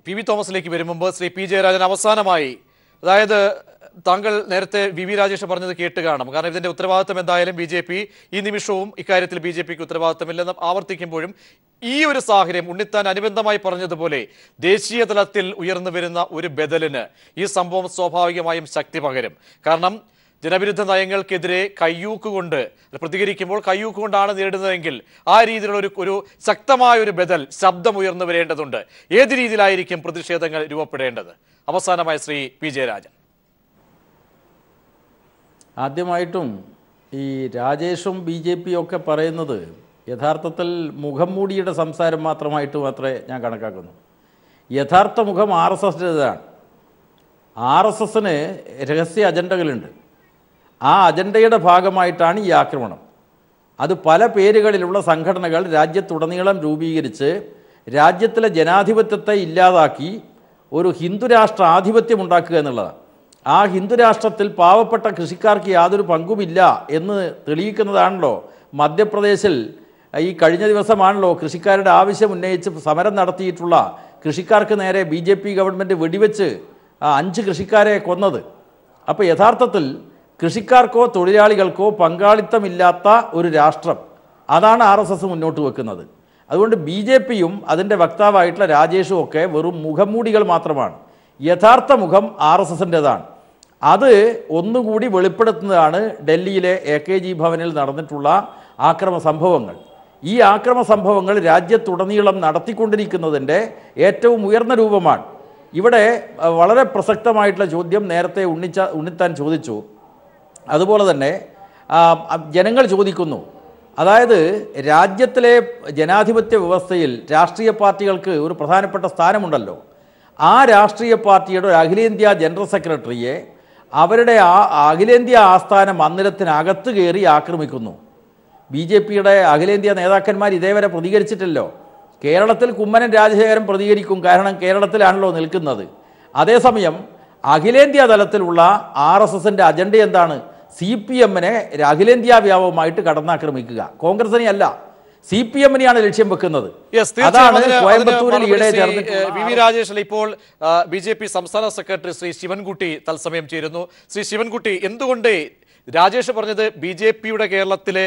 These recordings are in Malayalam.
പി വി തോമസിലേക്ക് വരും മുമ്പ് ശ്രീ പി ജയരാജൻ അവസാനമായി, അതായത് താങ്കൾ നേരത്തെ വി വി രാജേഷ് പറഞ്ഞത് കേട്ട് കാണും. കാരണം ഇതിന്റെ ഉത്തരവാദിത്തം എന്തായാലും ബി ജെ പി ഈ നിമിഷവും ഇക്കാര്യത്തിൽ ബി ജെ പിക്ക് ഉത്തരവാദിത്തമില്ലെന്ന് ആവർത്തിക്കുമ്പോഴും ഈ ഒരു സാഹചര്യം ഉണ്ണിത്താൻ അനുബന്ധമായി പറഞ്ഞതുപോലെ ദേശീയ തലത്തിൽ ഉയർന്നു വരുന്ന ഒരു ബദലിന് ഈ സംഭവം സ്വാഭാവികമായും ശക്തി പകരും. കാരണം ജനവിരുദ്ധ നയങ്ങൾക്കെതിരെ കയ്യൂക്കുകൊണ്ട് പ്രതികരിക്കുമ്പോൾ കയ്യൂക്കുകൊണ്ടാണ് നേരിടുന്നതെങ്കിൽ ആ രീതിയിലുള്ള ഒരു ശക്തമായ ഒരു ബദൽ ശബ്ദം ഉയർന്നു വരേണ്ടതുണ്ട്. ഏത് രീതിയിലായിരിക്കും പ്രതിഷേധങ്ങൾ രൂപപ്പെടേണ്ടത്? അവസാനമായി ശ്രീ പി ജയരാജൻ. ആദ്യമായിട്ടും ഈ രാജേഷും ബി ജെ പിയും ഒക്കെ പറയുന്നത് യഥാർത്ഥത്തിൽ മുഖം മൂടിയുടെ സംസാരം മാത്രമേ ഞാൻ കണക്കാക്കുന്നു. യഥാർത്ഥ മുഖം ആർ എസ് എസിൻ്റെതാണ്. ആർ എസ് എസിന് രഹസ്യ അജണ്ടകളുണ്ട്. ആ അജണ്ടയുടെ ഭാഗമായിട്ടാണ് ഈ ആക്രമണം. അത് പല പേരുകളിലുള്ള സംഘടനകൾ രാജ്യത്തുടനീളം രൂപീകരിച്ച് രാജ്യത്തിലെ ജനാധിപത്യത്തെ ഇല്ലാതാക്കി ഒരു ഹിന്ദുരാഷ്ട്ര ആധിപത്യം ഉണ്ടാക്കുക എന്നുള്ളതാണ്. ആ ഹിന്ദുരാഷ്ട്രത്തിൽ പാവപ്പെട്ട കൃഷിക്കാർക്ക് യാതൊരു പങ്കുമില്ല എന്ന് തെളിയിക്കുന്നതാണല്ലോ മധ്യപ്രദേശിൽ ഈ കഴിഞ്ഞ ദിവസമാണല്ലോ കൃഷിക്കാരുടെ ആവശ്യം ഉന്നയിച്ച് സമരം നടത്തിയിട്ടുള്ള കൃഷിക്കാർക്ക് നേരെ ബി ജെ പി ഗവൺമെൻറ് വെടിവെച്ച് 5 കൃഷിക്കാരെ കൊന്നത്. അപ്പോൾ യഥാർത്ഥത്തിൽ കൃഷിക്കാർക്കോ തൊഴിലാളികൾക്കോ പങ്കാളിത്തമില്ലാത്ത ഒരു രാഷ്ട്രം, അതാണ് ആർ എസ് എസ് മുന്നോട്ട് വെക്കുന്നത്. അതുകൊണ്ട് ബി ജെ പിയും അതിൻ്റെ വക്താവായിട്ടുള്ള രാജേഷും ഒക്കെ വെറും മുഖംമൂടികൾ മാത്രമാണ്. യഥാർത്ഥ മുഖം ആർ എസ് എസിൻ്റെതാണ്. അത് ഒന്നുകൂടി വെളിപ്പെടുത്തുന്നതാണ് ഡൽഹിയിലെ AKG ഭവനിൽ നടന്നിട്ടുള്ള ആക്രമ സംഭവങ്ങൾ. ഈ ആക്രമ സംഭവങ്ങൾ രാജ്യത്തുടനീളം നടത്തിക്കൊണ്ടിരിക്കുന്നതിൻ്റെ ഏറ്റവും ഉയർന്ന രൂപമാണ്. ഇവിടെ വളരെ പ്രസക്തമായിട്ടുള്ള ചോദ്യം നേരത്തെ ഉണ്ണിത്താൻ ചോദിച്ചു. അതുപോലെ തന്നെ ജനങ്ങൾ ചോദിക്കുന്നു. അതായത് രാജ്യത്തിലെ ജനാധിപത്യ വ്യവസ്ഥയിൽ രാഷ്ട്രീയ പാർട്ടികൾക്ക് ഒരു പ്രധാനപ്പെട്ട സ്ഥാനമുണ്ടല്ലോ. ആ രാഷ്ട്രീയ പാർട്ടിയുടെ ഒരു അഖിലേന്ത്യാ ജനറൽ സെക്രട്ടറിയെ അവരുടെ അഖിലേന്ത്യാ ആസ്ഥാന മന്ദിരത്തിനകത്ത് കയറി ആക്രമിക്കുന്നു. ബി ജെ പിയുടെ അഖിലേന്ത്യാ നേതാക്കന്മാർ ഇതേവരെ പ്രതികരിച്ചിട്ടില്ലല്ലോ. കേരളത്തിൽ കുമ്മനം രാജശേഖരൻ പ്രതികരിക്കും, കാരണം കേരളത്തിലാണല്ലോ നിൽക്കുന്നത്. അതേസമയം അഖിലേന്ത്യാ തലത്തിലുള്ള ആർ എസ് എസിൻ്റെ അജണ്ട എന്താണ്? CPM-നെ അഖിലേന്ത്യാ വ്യാപകമായിട്ട് കടന്നാക്രമിക്കുക. കോൺഗ്രസിനെ അല്ല, CPM-നെയാണ് ലക്ഷ്യം വെക്കുന്നത്. അതാണ് കോയമ്പത്തൂരിൽ ഈയിടെ വി വി രാജേഷ്. ഇപ്പോൾ BJP സംസ്ഥാന സെക്രട്ടറി ശ്രീ ശിവൻകുട്ടി തത്സമയം ചേരുന്നു. ശ്രീ ശിവൻകുട്ടി, എന്തുകൊണ്ട് രാജേഷ് പറഞ്ഞത് BJP-യുടെ കേരളത്തിലെ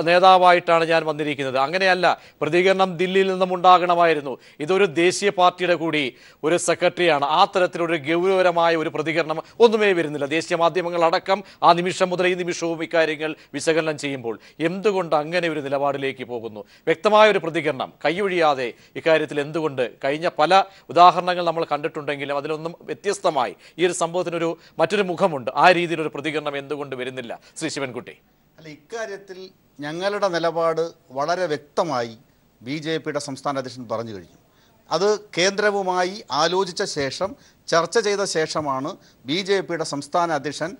നേതാവായിട്ടാണ് ഞാൻ വന്നിരിക്കുന്നത്? അങ്ങനെയല്ല, പ്രതികരണം ദില്ലിയിൽ നിന്നും ഉണ്ടാകണമായിരുന്നു. ഇതൊരു ദേശീയ പാർട്ടിയുടെ കൂടി ഒരു സെക്രട്ടറിയാണ്. ആ തരത്തിലൊരു ഗൗരവകരമായ ഒരു പ്രതികരണം ഒന്നുമേ വരുന്നില്ല. ദേശീയ മാധ്യമങ്ങളടക്കം ആ നിമിഷം മുതൽ ഈ നിമിഷവും ഇക്കാര്യങ്ങൾ വിശകലനം ചെയ്യുമ്പോൾ എന്തുകൊണ്ട് അങ്ങനെ ഒരു നിലപാടിലേക്ക് പോകുന്നു? വ്യക്തമായ ഒരു പ്രതികരണം കൈയൊഴിയാതെ ഇക്കാര്യത്തിൽ എന്തുകൊണ്ട്? കഴിഞ്ഞ പല ഉദാഹരണങ്ങൾ നമ്മൾ കണ്ടിട്ടുണ്ടെങ്കിലും അതിലൊന്നും വ്യത്യസ്തമായി ഈ ഒരു സംഭവത്തിനൊരു മറ്റൊരു മുഖമുണ്ട്. ആ രീതിയിലൊരു പ്രതികരണം എന്തുകൊണ്ട് വരുന്നില്ല ശ്രീ ശിവൻകുട്ടി? അല്ല, ഇക്കാര്യത്തിൽ ഞങ്ങളുടെ നിലപാട് വളരെ വ്യക്തമായി BJP-യുടെ സംസ്ഥാന അധ്യക്ഷൻ പറഞ്ഞു കഴിഞ്ഞു. അത് കേന്ദ്രവുമായി ആലോചിച്ച ശേഷം ചർച്ച ചെയ്ത ശേഷമാണ് BJP-യുടെ സംസ്ഥാന അധ്യക്ഷൻ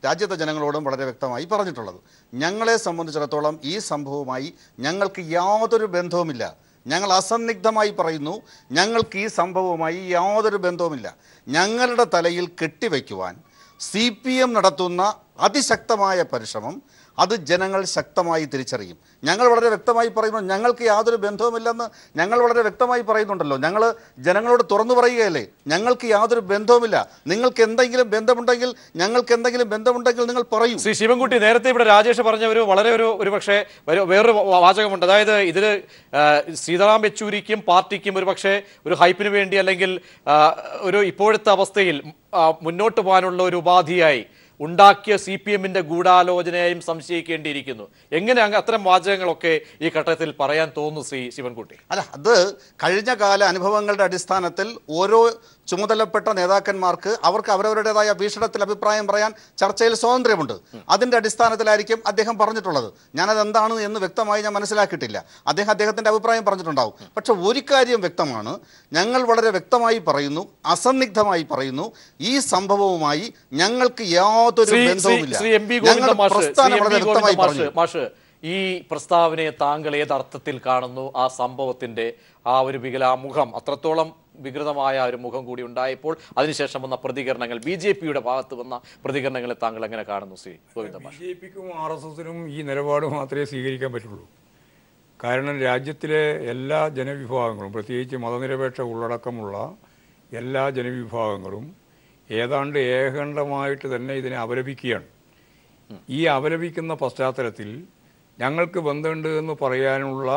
രാജ്യത്തെ ജനങ്ങളോടും വളരെ വ്യക്തമായി പറഞ്ഞിട്ടുള്ളത്. ഞങ്ങളെ സംബന്ധിച്ചിടത്തോളം ഈ സംഭവവുമായി ഞങ്ങൾക്ക് യാതൊരു ബന്ധവുമില്ല. ഞങ്ങൾ അസന്നിഗ്ധമായി പറയുന്നു, ഞങ്ങൾക്ക് ഈ സംഭവവുമായി യാതൊരു ബന്ധവുമില്ല. ഞങ്ങളുടെ തലയിൽ കെട്ടിവയ്ക്കുവാൻ CPM നടത്തുന്ന അതിശക്തമായ പരിശ്രമം അത് ജനങ്ങൾ ശക്തമായി തിരിച്ചറിയും. ഞങ്ങൾ വളരെ വ്യക്തമായി പറയുന്നു, ഞങ്ങൾക്ക് യാതൊരു ബന്ധവുമില്ലെന്ന് ഞങ്ങൾ വളരെ വ്യക്തമായി പറയുന്നുണ്ടല്ലോ. ഞങ്ങൾ ജനങ്ങളോട് തുറന്നു പറയുകയല്ലേ, ഞങ്ങൾക്ക് യാതൊരു ബന്ധവുമില്ല. നിങ്ങൾക്ക് എന്തെങ്കിലും ബന്ധമുണ്ടെങ്കിൽ നിങ്ങൾ പറയൂ. ശ്രീ ശിവൻകുട്ടി, നേരത്തെ ഇവിടെ രാജേഷ് പറഞ്ഞ ഒരു പക്ഷേ വേറൊരു വാചകമുണ്ട്. അതായത് ഇതിൽ സീതാറാം യെച്ചൂരിക്കും പാർട്ടിക്കും ഒരു പക്ഷേ ഒരു ഹൈപ്പിന് വേണ്ടി അല്ലെങ്കിൽ ഒരു ഇപ്പോഴത്തെ അവസ്ഥയിൽ മുന്നോട്ട് പോകാനുള്ള ഒരു ഉപാധിയായി ഉണ്ടാക്കിയ CPM-ന്റെ ഗൂഢാലോചനയായും സംശയിക്കേണ്ടിയിരിക്കുന്നു. എങ്ങനെ അത്തരം വാചകങ്ങളൊക്കെ ഈ ഘട്ടത്തിൽ പറയാൻ തോന്നുന്നു ശ്രീ ശിവൻകുട്ടി? അല്ല, അത് കഴിഞ്ഞ കാല അനുഭവങ്ങളുടെ അടിസ്ഥാനത്തിൽ ഓരോ ചുമതലപ്പെട്ട നേതാക്കന്മാർക്ക് അവർക്ക് അവരവരുടേതായ വീക്ഷണത്തിൽ അഭിപ്രായം പറയാൻ ചർച്ചയിൽ സ്വാതന്ത്ര്യമുണ്ട്. അതിൻ്റെ അടിസ്ഥാനത്തിലായിരിക്കും അദ്ദേഹം പറഞ്ഞിട്ടുള്ളത്. ഞാനത് എന്താണ് എന്ന് വ്യക്തമായി ഞാൻ മനസ്സിലാക്കിയിട്ടില്ല. അദ്ദേഹത്തിൻ്റെ അഭിപ്രായം പറഞ്ഞിട്ടുണ്ടാവും. പക്ഷെ ഒരു കാര്യം വ്യക്തമാണ്, ഞങ്ങൾ വളരെ വ്യക്തമായി പറയുന്നു, അസന്നിഗ്ധമായി പറയുന്നു, ഈ സംഭവവുമായി ഞങ്ങൾക്ക് യാതൊരു ബന്ധവുമില്ല. ഈ പ്രസ്താവനയെ താങ്കൾ ഏതർത്ഥത്തിൽ കാണുന്നു? ആ സംഭവത്തിന്റെ ആ ഒരു മുഖം അത്രത്തോളം വികൃതമായ ഒരു മുഖം കൂടി ഉണ്ടായപ്പോൾ അതിനുശേഷം വന്ന പ്രതികരണങ്ങൾ, BJP-യുടെ ഭാഗത്ത് വന്ന പ്രതികരണങ്ങളെ താങ്കൾ എങ്ങനെ കാണുന്നു ശ്രീ ഗോവിന്ദ? BJP-ക്കും RSS-നും ഈ നിലപാട് മാത്രമേ സ്വീകരിക്കാൻ പറ്റുള്ളൂ. കാരണം രാജ്യത്തിലെ എല്ലാ ജനവിഭാഗങ്ങളും, പ്രത്യേകിച്ച് മതനിരപേക്ഷ ഉള്ളടക്കമുള്ള എല്ലാ ജനവിഭാഗങ്ങളും ഏതാണ്ട് ഏകണ്ഠമായിട്ട് തന്നെ ഇതിനെ അപലപിക്കുകയാണ്. ഈ അപലപിക്കുന്ന പശ്ചാത്തലത്തിൽ ഞങ്ങൾക്ക് ബന്ധമുണ്ട് എന്ന് പറയാനുള്ള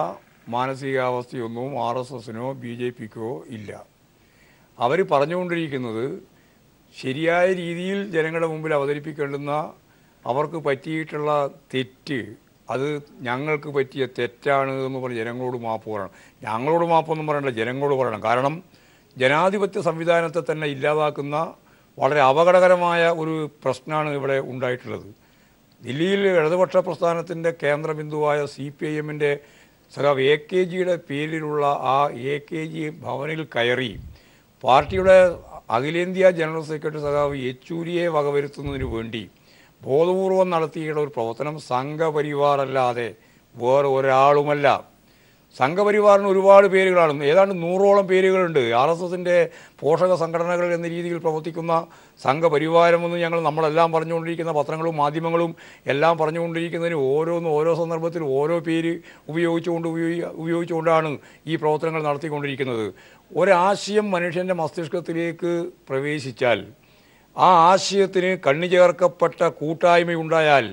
മാനസികാവസ്ഥയൊന്നും RSSനോ BJPക്കോ ഇല്ല. അവർ പറഞ്ഞുകൊണ്ടിരിക്കുന്നത് ശരിയായ രീതിയിൽ ജനങ്ങളുടെ മുമ്പിൽ അവതരിപ്പിക്കേണ്ടുന്ന അവർക്ക് പറ്റിയിട്ടുള്ള തെറ്റ്, അത് ഞങ്ങൾക്ക് പറ്റിയ തെറ്റാണ് എന്ന് പറഞ്ഞ് ജനങ്ങളോട് മാപ്പ് പറയണം. ഞങ്ങളോട് മാപ്പൊന്നും പറയണ്ട, ജനങ്ങളോട് പറയണം. കാരണം ജനാധിപത്യ സംവിധാനത്തെ തന്നെ ഇല്ലാതാക്കുന്ന വളരെ അപകടകരമായ ഒരു പ്രശ്നമാണ് ഇവിടെ ഉണ്ടായിട്ടുള്ളത്. ദില്ലിയിൽ ഇടതുപക്ഷ പ്രസ്ഥാനത്തിൻ്റെ കേന്ദ്രബിന്ദുവായ CPIMൻ്റെ സഖാവ് AKGയുടെ പേരിലുള്ള ആ AKG ഭവനിൽ കയറി പാർട്ടിയുടെ അഖിലേന്ത്യാ ജനറൽ സെക്രട്ടറി സഖാവ് യെച്ചൂരിയെ വകവരുത്തുന്നതിന് വേണ്ടി ബോധപൂർവം നടത്തിയുള്ള ഒരു പ്രവർത്തനം സംഘപരിവാർ അല്ലാതെ വേറെ ഒരാളുമല്ല. സംഘപരിവാറിന് ഒരുപാട് പേരുകളാണ്, ഏതാണ്ട് 100ഓളം പേരുകളുണ്ട്. RSSൻ്റെ പോഷക സംഘടനകൾ എന്ന രീതിയിൽ പ്രവർത്തിക്കുന്ന സംഘപരിവാരമെന്ന് നമ്മളെല്ലാം പറഞ്ഞുകൊണ്ടിരിക്കുന്ന പത്രങ്ങളും മാധ്യമങ്ങളും എല്ലാം പറഞ്ഞുകൊണ്ടിരിക്കുന്നതിന് ഓരോ സന്ദർഭത്തിൽ ഓരോ പേര് ഉപയോഗിച്ചുകൊണ്ടാണ് ഈ പ്രവർത്തനങ്ങൾ നടത്തിക്കൊണ്ടിരിക്കുന്നത്. ഒരാശയം മനുഷ്യൻ്റെ മസ്തിഷ്കത്തിലേക്ക് പ്രവേശിച്ചാൽ ആ ആശയത്തിന് കണ്ണിചേർക്കപ്പെട്ട കൂട്ടായ്മയുണ്ടായാൽ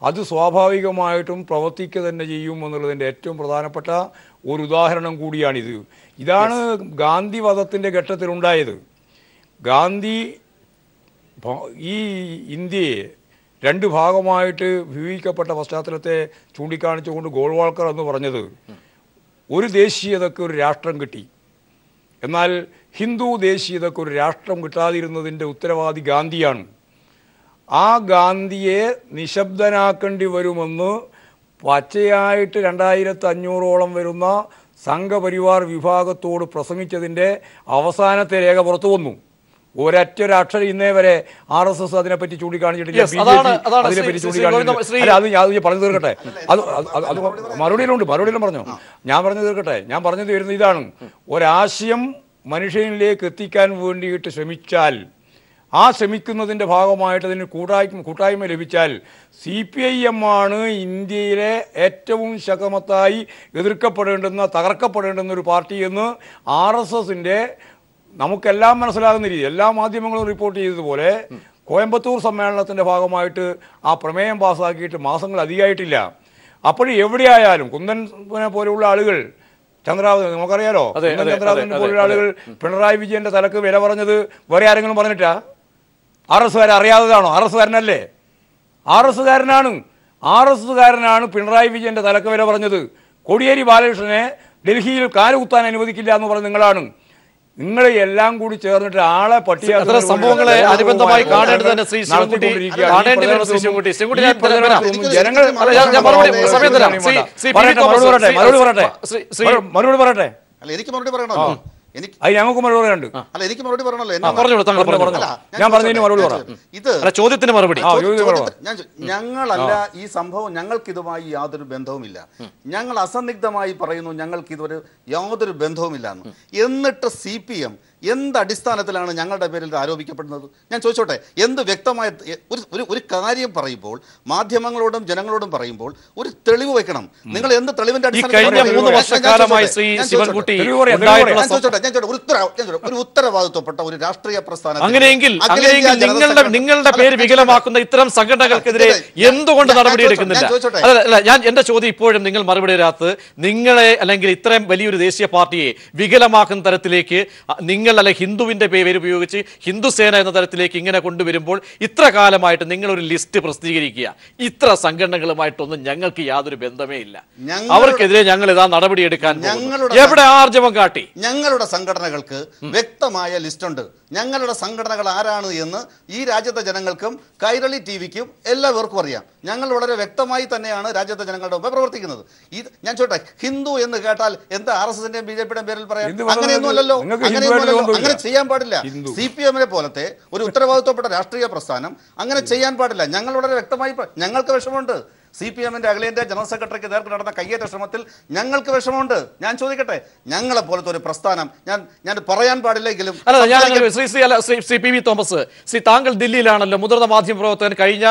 അത് സ്വാഭാവികമായിട്ടും പ്രവർത്തിക്കുക തന്നെ ചെയ്യും എന്നുള്ളതിൻ്റെ ഏറ്റവും പ്രധാനപ്പെട്ട ഒരു ഉദാഹരണം കൂടിയാണിത്. ഇതാണ് ഗാന്ധി വധത്തിൻ്റെ ഘട്ടത്തിലുണ്ടായത്. ഗാന്ധി ഈ ഇന്ത്യയെ 2 ഭാഗമായിട്ട് വിഭജിക്കപ്പെട്ട പശ്ചാത്തലത്തെ ചൂണ്ടിക്കാണിച്ചുകൊണ്ട് ഗോൾവാൾക്കർ എന്ന് പറഞ്ഞത്, ഒരു ദേശീയതയ്ക്ക് ഒരു രാഷ്ട്രം കിട്ടി, എന്നാൽ ഹിന്ദു ദേശീയതയ്ക്ക് ഒരു രാഷ്ട്രം കിട്ടാതിരുന്നതിൻ്റെ ഉത്തരവാദി ഗാന്ധിയാണ്. ആ ഗാന്ധിയെ നിശബ്ദനാക്കേണ്ടി വരുമെന്ന് പച്ചയായിട്ട് 2500ഓളം വരുന്ന സംഘപരിവാർ വിഭാഗത്തോട് പ്രസംഗിച്ചതിൻ്റെ അവസാനത്തെ രേഖ പുറത്തു വന്നു. ഒരൊറ്റൊരക്ഷരം ഇന്നേ വരെ RSS അതിനെപ്പറ്റി ചൂണ്ടിക്കാണിച്ചിട്ടില്ല, അതിനെപ്പറ്റി ചൂണ്ടിക്കാണിച്ചിട്ടില്ല. അത് പറഞ്ഞു തീർക്കട്ടെ, അത് മറുപടിയിലും പറഞ്ഞു. ഞാൻ പറഞ്ഞു തീർക്കട്ടെ. ഞാൻ പറഞ്ഞു വരുന്നത് ഇതാണ്, ഒരാശയം മനുഷ്യനിലേക്ക് എത്തിക്കാൻ വേണ്ടിയിട്ട് ശ്രമിച്ചാൽ, ആ ശ്രമിക്കുന്നതിൻ്റെ ഭാഗമായിട്ട് അതിന് കൂട്ടായ്മ ലഭിച്ചാൽ CPIM ആണ് ഇന്ത്യയിലെ ഏറ്റവും ശക്തമത്തായി എതിർക്കപ്പെടേണ്ടുന്ന, തകർക്കപ്പെടേണ്ടുന്ന ഒരു പാർട്ടി എന്ന് RSSൻ്റെ നമുക്കെല്ലാം മനസ്സിലാകുന്ന രീതി എല്ലാ മാധ്യമങ്ങളും റിപ്പോർട്ട് ചെയ്തതുപോലെ കോയമ്പത്തൂർ സമ്മേളനത്തിൻ്റെ ഭാഗമായിട്ട് ആ പ്രമേയം പാസ്സാക്കിയിട്ട് മാസങ്ങൾ അധികമായിട്ടില്ല. അപ്പോൾ എവിടെയായാലും കുന്ദനെ പോലെയുള്ള ആളുകൾ, ചന്ദ്രാവതി നമുക്കറിയാലോ, ചന്ദ്രാവതിനെ പോലുള്ള ആളുകൾ പിണറായി വിജയൻ്റെ തലക്ക് വില പറഞ്ഞത് വേറെ ആരെങ്കിലും പറഞ്ഞിട്ടാ? RSSകാരെ അറിയാത്തതാണോ? RSSകാരനല്ലേ? RSSകാരനാണ് പിണറായി വിജയൻ്റെ തലക്ക് വില പറഞ്ഞത്. കോടിയേരി ബാലകൃഷ്ണനെ ഡൽഹിയിൽ കാലുകുത്താൻ അനുവദിക്കില്ല എന്ന് പറഞ്ഞ നിങ്ങളാണ്. നിങ്ങൾ എല്ലാം കൂടി ചേർന്നിട്ട് ആളെ പട്ടിക സംഭവങ്ങളെ അനുബന്ധമായി കാണേണ്ടത് തന്നെ ശ്രീ ശിവൻകുട്ടി. മറുപടി പറയട്ടെ. അല്ല, എനിക്ക് മറുപടി പറയണല്ലോ. ഞങ്ങൾക്ക് മറുപടി പറയാനുണ്ട്. അല്ല, എനിക്ക് മറുപടി പറയണല്ലോ. ഞാൻ പറഞ്ഞതിന് മറുപടി പറയാം. ഇത് ചോദ്യത്തിന് മറുപടി. ഞങ്ങളല്ല ഈ സംഭവം, ഞങ്ങൾക്ക് ഇതുമായി യാതൊരു ബന്ധവുമില്ല. ഞങ്ങൾ അസന്നിഗ്ധമായി പറയുന്നു ഞങ്ങൾക്ക് ഇതുവരെ യാതൊരു ബന്ധവുമില്ല എന്ന്. എന്നിട്ട് CPM എന്ത് അടിസ്ഥാനത്തിലാണ് ഞങ്ങളുടെ പേരിൽ ആരോപിക്കപ്പെടുന്നത്? ഞാൻ ചോദിച്ചോട്ടെ, എന്ത് വ്യക്തമായ ഒരു കാര്യം പറയുമ്പോൾ, മാധ്യമങ്ങളോടും ജനങ്ങളോടും പറയുമ്പോൾ ഒരു തെളിവ് വെക്കണം. നിങ്ങൾ എന്ത് തെളിവിന്റെ ഒരു ഉത്തരവാദിത്വപ്പെട്ട ഒരു രാഷ്ട്രീയ പ്രസ്ഥാനം അങ്ങനെയെങ്കിൽ നിങ്ങളുടെ പേര് വികലമാക്കുന്ന ഇത്തരം സംഘടനകൾക്കെതിരെ എന്തുകൊണ്ട് നടപടിയെടുക്കുന്നില്ല? അല്ല, ഞാൻ എന്റെ ചോദ്യം ഇപ്പോഴും നിങ്ങൾ മറുപടി തരാത്തത്, നിങ്ങളെ അല്ലെങ്കിൽ ഇത്രയും വലിയൊരു ദേശീയ പാർട്ടിയെ വികലമാക്കുന്ന തരത്തിലേക്ക് നിങ്ങൾ അല്ലെ ഹിന്ദുവിന്റെ പേര് ഉപയോഗിച്ച് ഹിന്ദുസേന എന്ന തരത്തിലേക്ക് ഇങ്ങനെ കൊണ്ടുവരുമ്പോൾ ഇത്ര കാലമായിട്ട് നിങ്ങളൊരു ലിസ്റ്റ് പ്രസിദ്ധീകരിക്കുക, ഇത്ര സംഘടനകളുമായിട്ടൊന്നും ഞങ്ങൾക്ക് യാതൊരു ബന്ധമേ ഇല്ല, അവർക്കെതിരെ ഞങ്ങൾ ഇതാ നടപടിയെടുക്കാൻ എവിടെ ആർജവം കാട്ടി? ഞങ്ങളുടെ സംഘടനകൾക്ക് വ്യക്തമായ ലിസ്റ്റ് ഉണ്ട്. ഞങ്ങളുടെ സംഘടനകൾ ആരാണ് എന്ന് ഈ രാജ്യത്തെ ജനങ്ങൾക്കും കൈരളി TVക്കും എല്ലാവർക്കും അറിയാം. ഞങ്ങൾ വളരെ വ്യക്തമായി തന്നെയാണ് രാജ്യത്തെ ജനങ്ങളുടെ മുമ്പ് പ്രവർത്തിക്കുന്നത്. ഇത് ഞാൻ ചോട്ടെ, ഹിന്ദു എന്ന് കേട്ടാൽ എന്താ RSSന്റെയും BJPയുടെയും പേരിൽ പറയാം? അങ്ങനെയൊന്നുമല്ലോ. അങ്ങനെ ചെയ്യാൻ പാടില്ല. CPMനെ പോലത്തെ ഒരു ഉത്തരവാദിത്വപ്പെട്ട രാഷ്ട്രീയ പ്രസ്ഥാനം അങ്ങനെ ചെയ്യാൻ പാടില്ല. ഞങ്ങൾ വളരെ വ്യക്തമായി, ഞങ്ങൾക്ക് വിഷമമുണ്ട്. CPM-ന്റെ അഖിലേന്ത്യാ ജനറൽ സെക്രട്ടറിക്ക് നേർക്ക് നടന്ന കയ്യേറ്റ ശ്രമത്തിൽ ഞങ്ങൾക്ക് വിഷമമുണ്ട്. ഞാൻ ചോദിക്കട്ടെ, ഞങ്ങളെ പോലത്തെ ഒരു പ്രസ്ഥാനം ഞാൻ പറയാൻ പാടില്ലെങ്കിലും ശ്രീ പി വി തോമസ്, താങ്കൾ ദില്ലിയിലാണല്ലോ മുതിർന്ന മാധ്യമ പ്രവർത്തകൻ. കഴിഞ്ഞ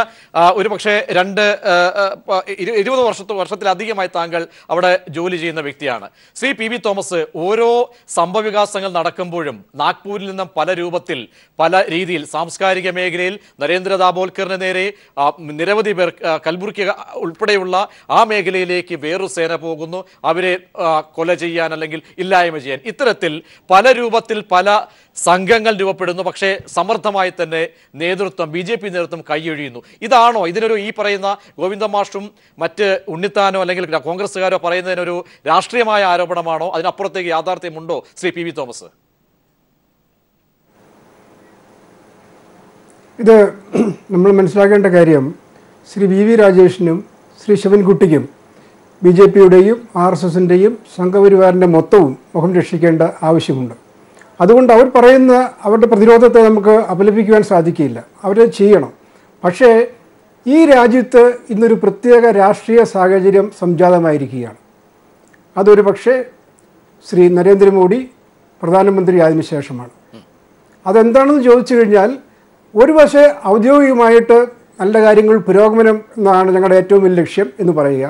ഒരു പക്ഷേ 20 വർഷത്തിലധികമായി താങ്കൾ അവിടെ ജോലി ചെയ്യുന്ന വ്യക്തിയാണ്. ശ്രീ പി വി തോമസ്, ഓരോ സംഭവവികാസങ്ങൾ നടക്കുമ്പോഴും നാഗ്പൂരിൽ നിന്നും പല രൂപത്തിൽ പല രീതിയിൽ സാംസ്കാരിക മേഖലയിൽ നരേന്ദ്ര ദാബോൽക്കറിന് നേരെ നിരവധി പേർ കൽബുർഗി ഉൾപ്പെടെയുള്ള ആ മേഖലയിലേക്ക് വേറൊരു സേന പോകുന്നു, അവരെ കൊല ചെയ്യാൻ അല്ലെങ്കിൽ ഇല്ലായ്മ ചെയ്യാൻ. ഇത്തരത്തിൽ പല രൂപത്തിൽ പല സംഘങ്ങൾ രൂപപ്പെടുന്നു. പക്ഷേ സമർത്ഥമായി തന്നെ നേതൃത്വം BJP നേതൃത്വം കൈയൊഴിയുന്നു. ഇതാണോ ഇതിനൊരു ഈ പറയുന്ന ഗോവിന്ദ മാഷും മറ്റ് ഉണ്ണിത്താനോ അല്ലെങ്കിൽ കോൺഗ്രസ്സുകാരോ പറയുന്നതിനൊരു രാഷ്ട്രീയമായ ആരോപണമാണോ? അതിനപ്പുറത്തേക്ക് യാഥാർത്ഥ്യമുണ്ടോ ശ്രീ പി വി തോമസ്? ഇത് നമ്മൾ മനസ്സിലാക്കേണ്ട കാര്യം, ശ്രീ VV രാജേഷിനും ശ്രീ ശിവൻകുട്ടിക്കും BJP-യുടെയും RSS-ൻ്റെയും സംഘപരിവാറിൻ്റെ മൊത്തവും മുഖം രക്ഷിക്കേണ്ട ആവശ്യമുണ്ട്. അതുകൊണ്ട് അവർ പറയുന്ന അവരുടെ പ്രതിരോധത്തെ നമുക്ക് അപലപിക്കുവാൻ സാധിക്കില്ല, അവരെ ചെയ്യണം. പക്ഷേ ഈ രാജ്യത്ത് ഇന്നൊരു പ്രത്യേക രാഷ്ട്രീയ സാഹചര്യം സംജാതമായിരിക്കുകയാണ്. അതൊരു പക്ഷേ ശ്രീ നരേന്ദ്രമോദി പ്രധാനമന്ത്രിയായതിനു ശേഷമാണ്. അതെന്താണെന്ന് ചോദിച്ചു കഴിഞ്ഞാൽ, ഒരു പക്ഷേ ഔദ്യോഗികമായിട്ട് നല്ല കാര്യങ്ങൾ പുരോഗമനം എന്നാണ് ഞങ്ങളുടെ ഏറ്റവും വലിയ ലക്ഷ്യം എന്ന് പറയുക.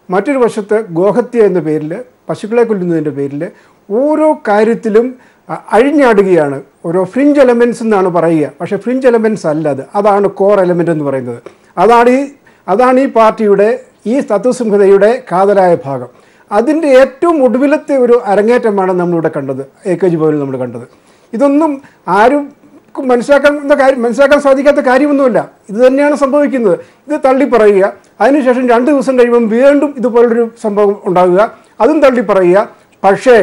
മറ്റൊരു വശത്ത് ഗോഹത്യ എന്ന പേരിൽ, പശുക്കളെ കൊല്ലുന്നതിൻ്റെ പേരിൽ ഓരോ കാര്യത്തിലും അഴിഞ്ഞാടുകയാണ്. ഓരോ ഫ്രിഞ്ച് എലമെൻറ്റ്സ് എന്നാണ് പറയുക, പക്ഷേ ഫ്രിഞ്ച് എലമെൻറ്റ്സ് അല്ല അത്, അതാണ് കോർ എലമെൻ്റ് എന്ന് പറയുന്നത്. അതാണ് ഈ പാർട്ടിയുടെ ഈ തത്വസംഹിതയുടെ കാതലായ ഭാഗം. അതിൻ്റെ ഏറ്റവും ഒടുവിലത്തെ ഒരു അരങ്ങേറ്റമാണ് നമ്മളിവിടെ കണ്ടത്, AKG ഭവനിൽ നമ്മൾ കണ്ടത്. ഇതൊന്നും ആരും മനസ്സിലാക്കാൻ സാധിക്കാത്ത കാര്യമൊന്നുമില്ല. ഇത് തന്നെയാണ് സംഭവിക്കുന്നത്. ഇത് തള്ളി പറയുക, അതിനുശേഷം 2 ദിവസം കഴിയുമ്പം വീണ്ടും ഇതുപോലൊരു സംഭവം ഉണ്ടാകുക, അതും തള്ളി പറയുക. പക്ഷേ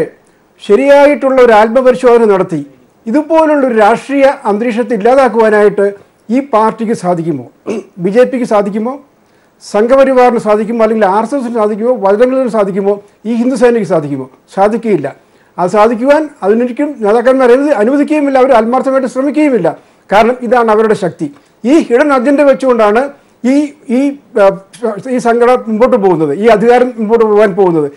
ശരിയായിട്ടുള്ള ഒരു ആത്മപരിശോധന നടത്തി ഇതുപോലുള്ളൊരു രാഷ്ട്രീയ അന്തരീക്ഷത്തെ ഇല്ലാതാക്കുവാനായിട്ട് ഈ പാർട്ടിക്ക് സാധിക്കുമോ? BJP-ക്ക് സാധിക്കുമോ? സംഘപരിവാറിന് സാധിക്കുമോ? അല്ലെങ്കിൽ RSS-ന് സാധിക്കുമോ? വചനങ്ങളിന് സാധിക്കുമോ? ഈ ഹിന്ദുസേനയ്ക്ക് സാധിക്കുമോ? സാധിക്കുകയില്ല. അത് സാധിക്കുവാൻ അതിനൊരിക്കലും നേതാക്കന്മാർ അനുവദിക്കുകയുമില്ല, അവർ ആത്മാർത്ഥമായിട്ട് ശ്രമിക്കുകയുമില്ല. കാരണം ഇതാണ് അവരുടെ ശക്തി. ഈ ഹിഡൻ അജണ്ട വെച്ചുകൊണ്ടാണ് ഈ സംഘടന മുമ്പോട്ട് പോകുന്നത്, ഈ അധികാരം മുമ്പോട്ട് പോകാൻ പോകുന്നത്.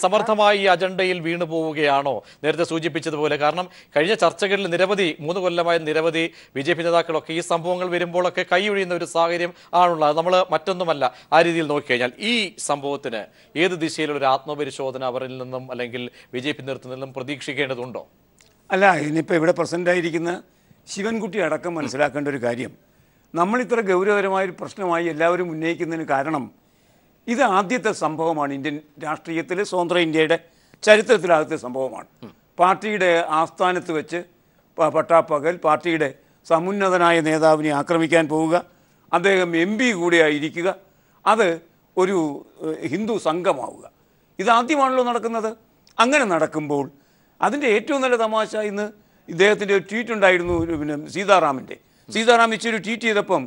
സമർത്ഥമായി ഈ അജണ്ടയിൽ വീണു പോവുകയാണോ നേരത്തെ സൂചിപ്പിച്ചതുപോലെ? കാരണം കഴിഞ്ഞ ചർച്ചകളിൽ 3 കൊല്ലമായ നിരവധി BJP നേതാക്കളൊക്കെ ഈ സംഭവങ്ങൾ വരുമ്പോഴൊക്കെ കൈയൊഴിയുന്ന ഒരു സാഹചര്യം ആണുള്ളത്. നമ്മൾ മറ്റൊന്നുമല്ല ആ രീതിയിൽ നോക്കിക്കഴിഞ്ഞാൽ ഈ സംഭവത്തിന് ഏത് ദിശയിലുള്ള ഒരു ആത്മപരിശോധന അവരിൽ നിന്നും അല്ലെങ്കിൽ BJP നേതൃത്വത്തിൽ നിന്നും പ്രതീക്ഷിക്കേണ്ടതുണ്ടോ? അല്ല, ഇനിയിപ്പോൾ ഇവിടെ പ്രസൻ്റായിരിക്കുന്ന ശിവൻകുട്ടി അടക്കം മനസ്സിലാക്കേണ്ട ഒരു കാര്യം, നമ്മളിത്ര ഗൗരവകരമായൊരു പ്രശ്നമായി എല്ലാവരും ഉന്നയിക്കുന്നതിന് കാരണം ഇത് ആദ്യത്തെ സംഭവമാണ് ഇന്ത്യൻ രാഷ്ട്രീയത്തിൽ, സ്വതന്ത്ര ഇന്ത്യയുടെ ചരിത്രത്തിലാദ്യത്തെ സംഭവമാണ്. പാർട്ടിയുടെ ആസ്ഥാനത്ത് വെച്ച് പട്ടാപ്പകൽ പാർട്ടിയുടെ സമുന്നതനായ നേതാവിനെ ആക്രമിക്കാൻ പോവുക, അദ്ദേഹം MP കൂടെയായിരിക്കുക, അത് ഒരു ഹിന്ദു സംഘമാവുക, ഇതാദ്യമാണല്ലോ നടക്കുന്നത്. അങ്ങനെ നടക്കുമ്പോൾ അതിൻ്റെ ഏറ്റവും നല്ല തമാശ, ഇന്ന് ഇദ്ദേഹത്തിൻ്റെ ഒരു ട്വീറ്റ് ഉണ്ടായിരുന്നു, പിന്നെ സീതാറാം ഇച്ചൊരു ട്വീറ്റ് ചെയ്തപ്പം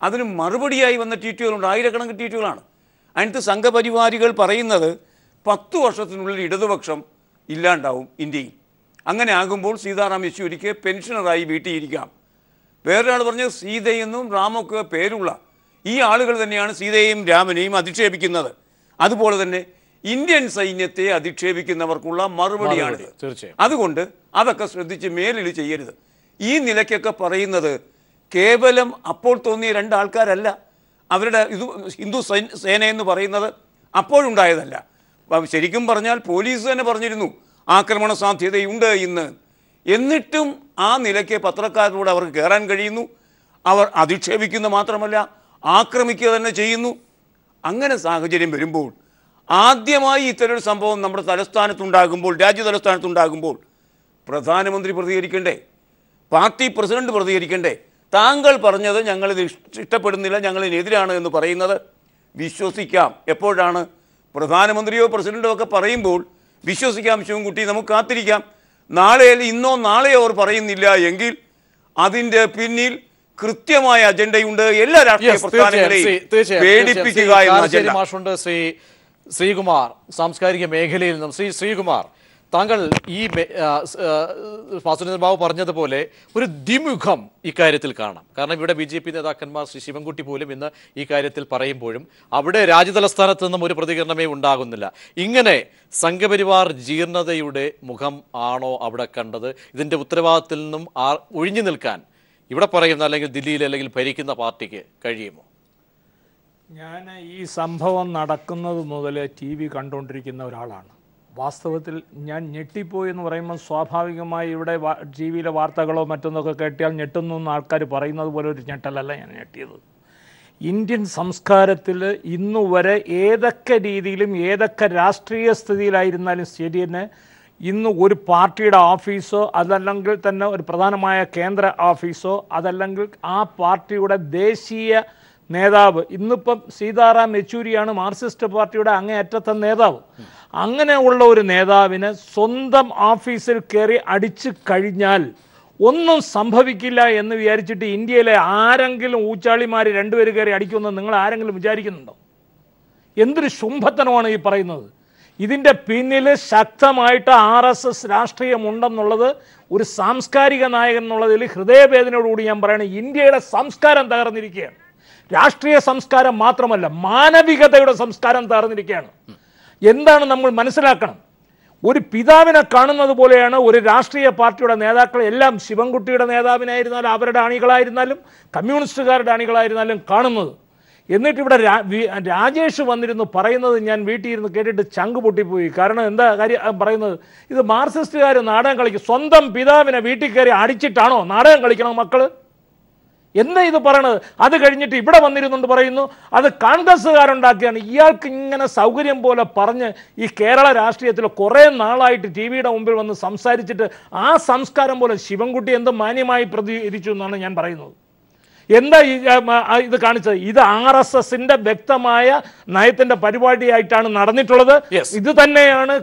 അതിന് മറുപടിയായി വന്ന ട്വീറ്റുകളുണ്ട്, ആയിരക്കണക്കിന് ട്വീറ്റുകളാണ്. അതിനകത്ത് സംഘപരിവാരികൾ പറയുന്നത് 10 വർഷത്തിനുള്ളിൽ ഇടതുപക്ഷം ഇല്ലാണ്ടാവും ഇന്ത്യയിൽ. അങ്ങനെ ആകുമ്പോൾ സീതാറാം യെച്ചൂരിക്ക് പെൻഷനറായി വീട്ടിയിരിക്കാം. വേറൊരാൾ പറഞ്ഞത് സീതയെന്നും റാമൊക്കെ പേരുള്ള ഈ ആളുകൾ തന്നെയാണ് സീതയെയും രാമനെയും അധിക്ഷേപിക്കുന്നത്. അതുപോലെ തന്നെ ഇന്ത്യൻ സൈന്യത്തെ അധിക്ഷേപിക്കുന്നവർക്കുള്ള മറുപടിയാണ്. അതുകൊണ്ട് അതൊക്കെ ശ്രദ്ധിച്ച് മേലിൽ ചെയ്യരുത്. ഈ നിലയ്ക്കൊക്കെ പറയുന്നത് കേവലം അപ്പോൾ തോന്നിയ 2 ആൾക്കാരല്ല. അവരുടെ ഹിന്ദു സേനയെന്ന് പറയുന്നത് അപ്പോഴുണ്ടായതല്ല. ശരിക്കും പറഞ്ഞാൽ പോലീസ് തന്നെ പറഞ്ഞിരുന്നു ആക്രമണ സാധ്യതയുണ്ട് ഇന്ന്. എന്നിട്ടും ആ നിലയ്ക്ക് പത്രക്കാരോട് അവർക്ക് കയറാൻ കഴിയുന്നു. അവർ അധിക്ഷേപിക്കുന്ന മാത്രമല്ല ആക്രമിക്കുക തന്നെ ചെയ്യുന്നു. അങ്ങനെ സാഹചര്യം വരുമ്പോൾ ആദ്യമായി ഇത്തരൊരു സംഭവം നമ്മുടെ തലസ്ഥാനത്തുണ്ടാകുമ്പോൾ, രാജ്യ തലസ്ഥാനത്തുണ്ടാകുമ്പോൾ പ്രധാനമന്ത്രി പ്രതികരിക്കണ്ടേ? Party president പ്രതികരിക്കണ്ടേ? താങ്കൾ പറഞ്ഞത് ഞങ്ങളിത് ഇഷ്ടപ്പെടുന്നില്ല, ഞങ്ങളിതിനെതിരാണ് എന്ന് പറയുന്നത് വിശ്വസിക്കാം. എപ്പോഴാണ് പ്രധാനമന്ത്രിയോ പ്രസിഡന്റോ ഒക്കെ പറയുമ്പോൾ വിശ്വസിക്കാം. ശിവൻകുട്ടി, നമുക്ക് കാത്തിരിക്കാം. ഇന്നോ നാളെയോ അവർ പറയുന്നില്ല എങ്കിൽ അതിൻ്റെ പിന്നിൽ കൃത്യമായ അജണ്ടയുണ്ട്. എല്ലാ രാഷ്ട്രീയ പ്രസ്ഥാനങ്ങളെയും പേടിപ്പിക്കുക എന്ന അജണ്ട. ശ്രീകുമാർ, സാംസ്കാരിക മേഖലയിൽ നിന്നും ശ്രീകുമാർ, താങ്കൾ ഈ വാസുദേവൻ ബാബു പറഞ്ഞതുപോലെ ഒരു ദ്വിമുഖം ഇക്കാര്യത്തിൽ കാണാം. കാരണം ഇവിടെ BJP നേതാക്കന്മാർ ശ്രീ ശിവൻകുട്ടി പോലും ഇന്ന് ഈ കാര്യത്തിൽ പറയുമ്പോഴും അവിടെ രാജ്യതലസ്ഥാനത്ത് നിന്നും ഒരു പ്രതികരണമേ ഉണ്ടാകുന്നില്ല. ഇങ്ങനെ സംഘപരിവാർ ജീർണതയുടെ മുഖം ആണോ അവിടെ കണ്ടത്? ഇതിൻ്റെ ഉത്തരവാദിത്തത്തിൽ നിന്നും ഒഴിഞ്ഞു നിൽക്കാൻ ഇവിടെ പറയുന്ന അല്ലെങ്കിൽ ദില്ലിയിൽ അല്ലെങ്കിൽ ഭരിക്കുന്ന പാർട്ടിക്ക് കഴിയുമോ? ഞാൻ ഈ സംഭവം നടക്കുന്നത് മുതൽ TV കണ്ടുകൊണ്ടിരിക്കുന്ന ഒരാളാണ്. വാസ്തവത്തിൽ ഞാൻ ഞെട്ടിപ്പോയി എന്ന് പറയുമ്പോൾ സ്വാഭാവികമായി ഇവിടെ TV-യിലെ വാർത്തകളോ മറ്റൊന്നൊക്കെ കേട്ടാൽ ഞെട്ടുന്നു എന്ന് ആൾക്കാർ പറയുന്നത് പോലെ ഒരു ഞെട്ടലല്ല ഞാൻ ഞെട്ടിയത്. ഇന്ത്യൻ സംസ്കാരത്തിൽ ഇന്നുവരെ ഏതൊക്കെ രീതിയിലും ഏതൊക്കെ രാഷ്ട്രീയ സ്ഥിതിയിലായിരുന്നാലും ശരി തന്നെ ഇന്ന് ഒരു പാർട്ടിയുടെ ഓഫീസോ അതല്ലെങ്കിൽ തന്നെ ഒരു പ്രധാനമായ കേന്ദ്ര ഓഫീസോ അതല്ലെങ്കിൽ ആ പാർട്ടിയുടെ ദേശീയ നേതാവ്, ഇന്നിപ്പം സീതാറാം യെച്ചൂരിയാണ് മാർക്സിസ്റ്റ് പാർട്ടിയുടെ അങ്ങേയറ്റത്തെ നേതാവ്. അങ്ങനെയുള്ള ഒരു നേതാവിന് സ്വന്തം ഓഫീസിൽ കയറി അടിച്ചു കഴിഞ്ഞാൽ ഒന്നും സംഭവിക്കില്ല എന്ന് വിചാരിച്ചിട്ട് ഇന്ത്യയിലെ ആരെങ്കിലും ഊച്ചാളിമാർ രണ്ടുപേര് കയറി അടിക്കുമെന്ന് നിങ്ങൾ ആരെങ്കിലും വിചാരിക്കുന്നുണ്ടോ? എന്തൊരു ശുംഭത്തനമാണ് ഈ പറയുന്നത്. ഇതിൻ്റെ പിന്നിൽ ശക്തമായിട്ട് RSS രാഷ്ട്രീയമുണ്ടെന്നുള്ളത് ഒരു സാംസ്കാരിക നായകൻ എന്നുള്ളതിൽ ഹൃദയവേദനയോടുകൂടി ഞാൻ പറയുന്നത്. ഇന്ത്യയുടെ സംസ്കാരം തകർന്നിരിക്കുകയാണ്. രാഷ്ട്രീയ സംസ്കാരം മാത്രമല്ല, മാനവികതയുടെ സംസ്കാരം തകർന്നിരിക്കുകയാണ്. എന്താണ് നമ്മൾ മനസ്സിലാക്കണം? ഒരു പിതാവിനെ കാണുന്നത് പോലെയാണ് ഒരു രാഷ്ട്രീയ പാർട്ടിയുടെ നേതാക്കൾ എല്ലാം ശിവൻകുട്ടിയുടെ നേതാവിനായിരുന്നാലും അവരുടെ അണികളായിരുന്നാലും കമ്മ്യൂണിസ്റ്റുകാരുടെ അണികളായിരുന്നാലും കാണുന്നത്. എന്നിട്ട് ഇവിടെ രാജേഷ് വന്നിരുന്നു പറയുന്നത് ഞാൻ വീട്ടിൽ ഇരുന്ന് കേട്ടിട്ട് ചങ്ക് പൊട്ടിപ്പോയി. കാരണം എന്താ കാര്യം പറയുന്നത്? ഇത് മാർക്സിസ്റ്റുകാർ നാടകം കളിക്കും. സ്വന്തം പിതാവിനെ വീട്ടിൽ കയറി അടിച്ചിട്ടാണോ നാടകം കളിക്കണം മക്കൾ? എന്താ ഇത് പറയണത്? അത് കഴിഞ്ഞിട്ട് ഇവിടെ വന്നിരുന്നുകൊണ്ട് പറയുന്നു അത് കോൺഗ്രസ്സുകാരുണ്ടാക്കിയാണ്. ഇയാൾക്ക് ഇങ്ങനെ സൗകര്യം പോലെ പറഞ്ഞ് ഈ കേരള രാഷ്ട്രീയത്തിൽ കുറേ നാളായിട്ട് TV-യുടെ മുമ്പിൽ വന്ന് സംസാരിച്ചിട്ട് ആ സംസ്കാരം പോലെ ശിവൻകുട്ടി എന്ത് മാന്യമായി പ്രതികരിച്ചു എന്നാണ് ഞാൻ പറയുന്നത്. എന്താ ഇത് കാണിച്ചത്? ഇത് RSSന്റെ വ്യക്തമായ നയത്തിന്റെ പരിപാടിയായിട്ടാണ് നടന്നിട്ടുള്ളത്. ഇത് തന്നെയാണ്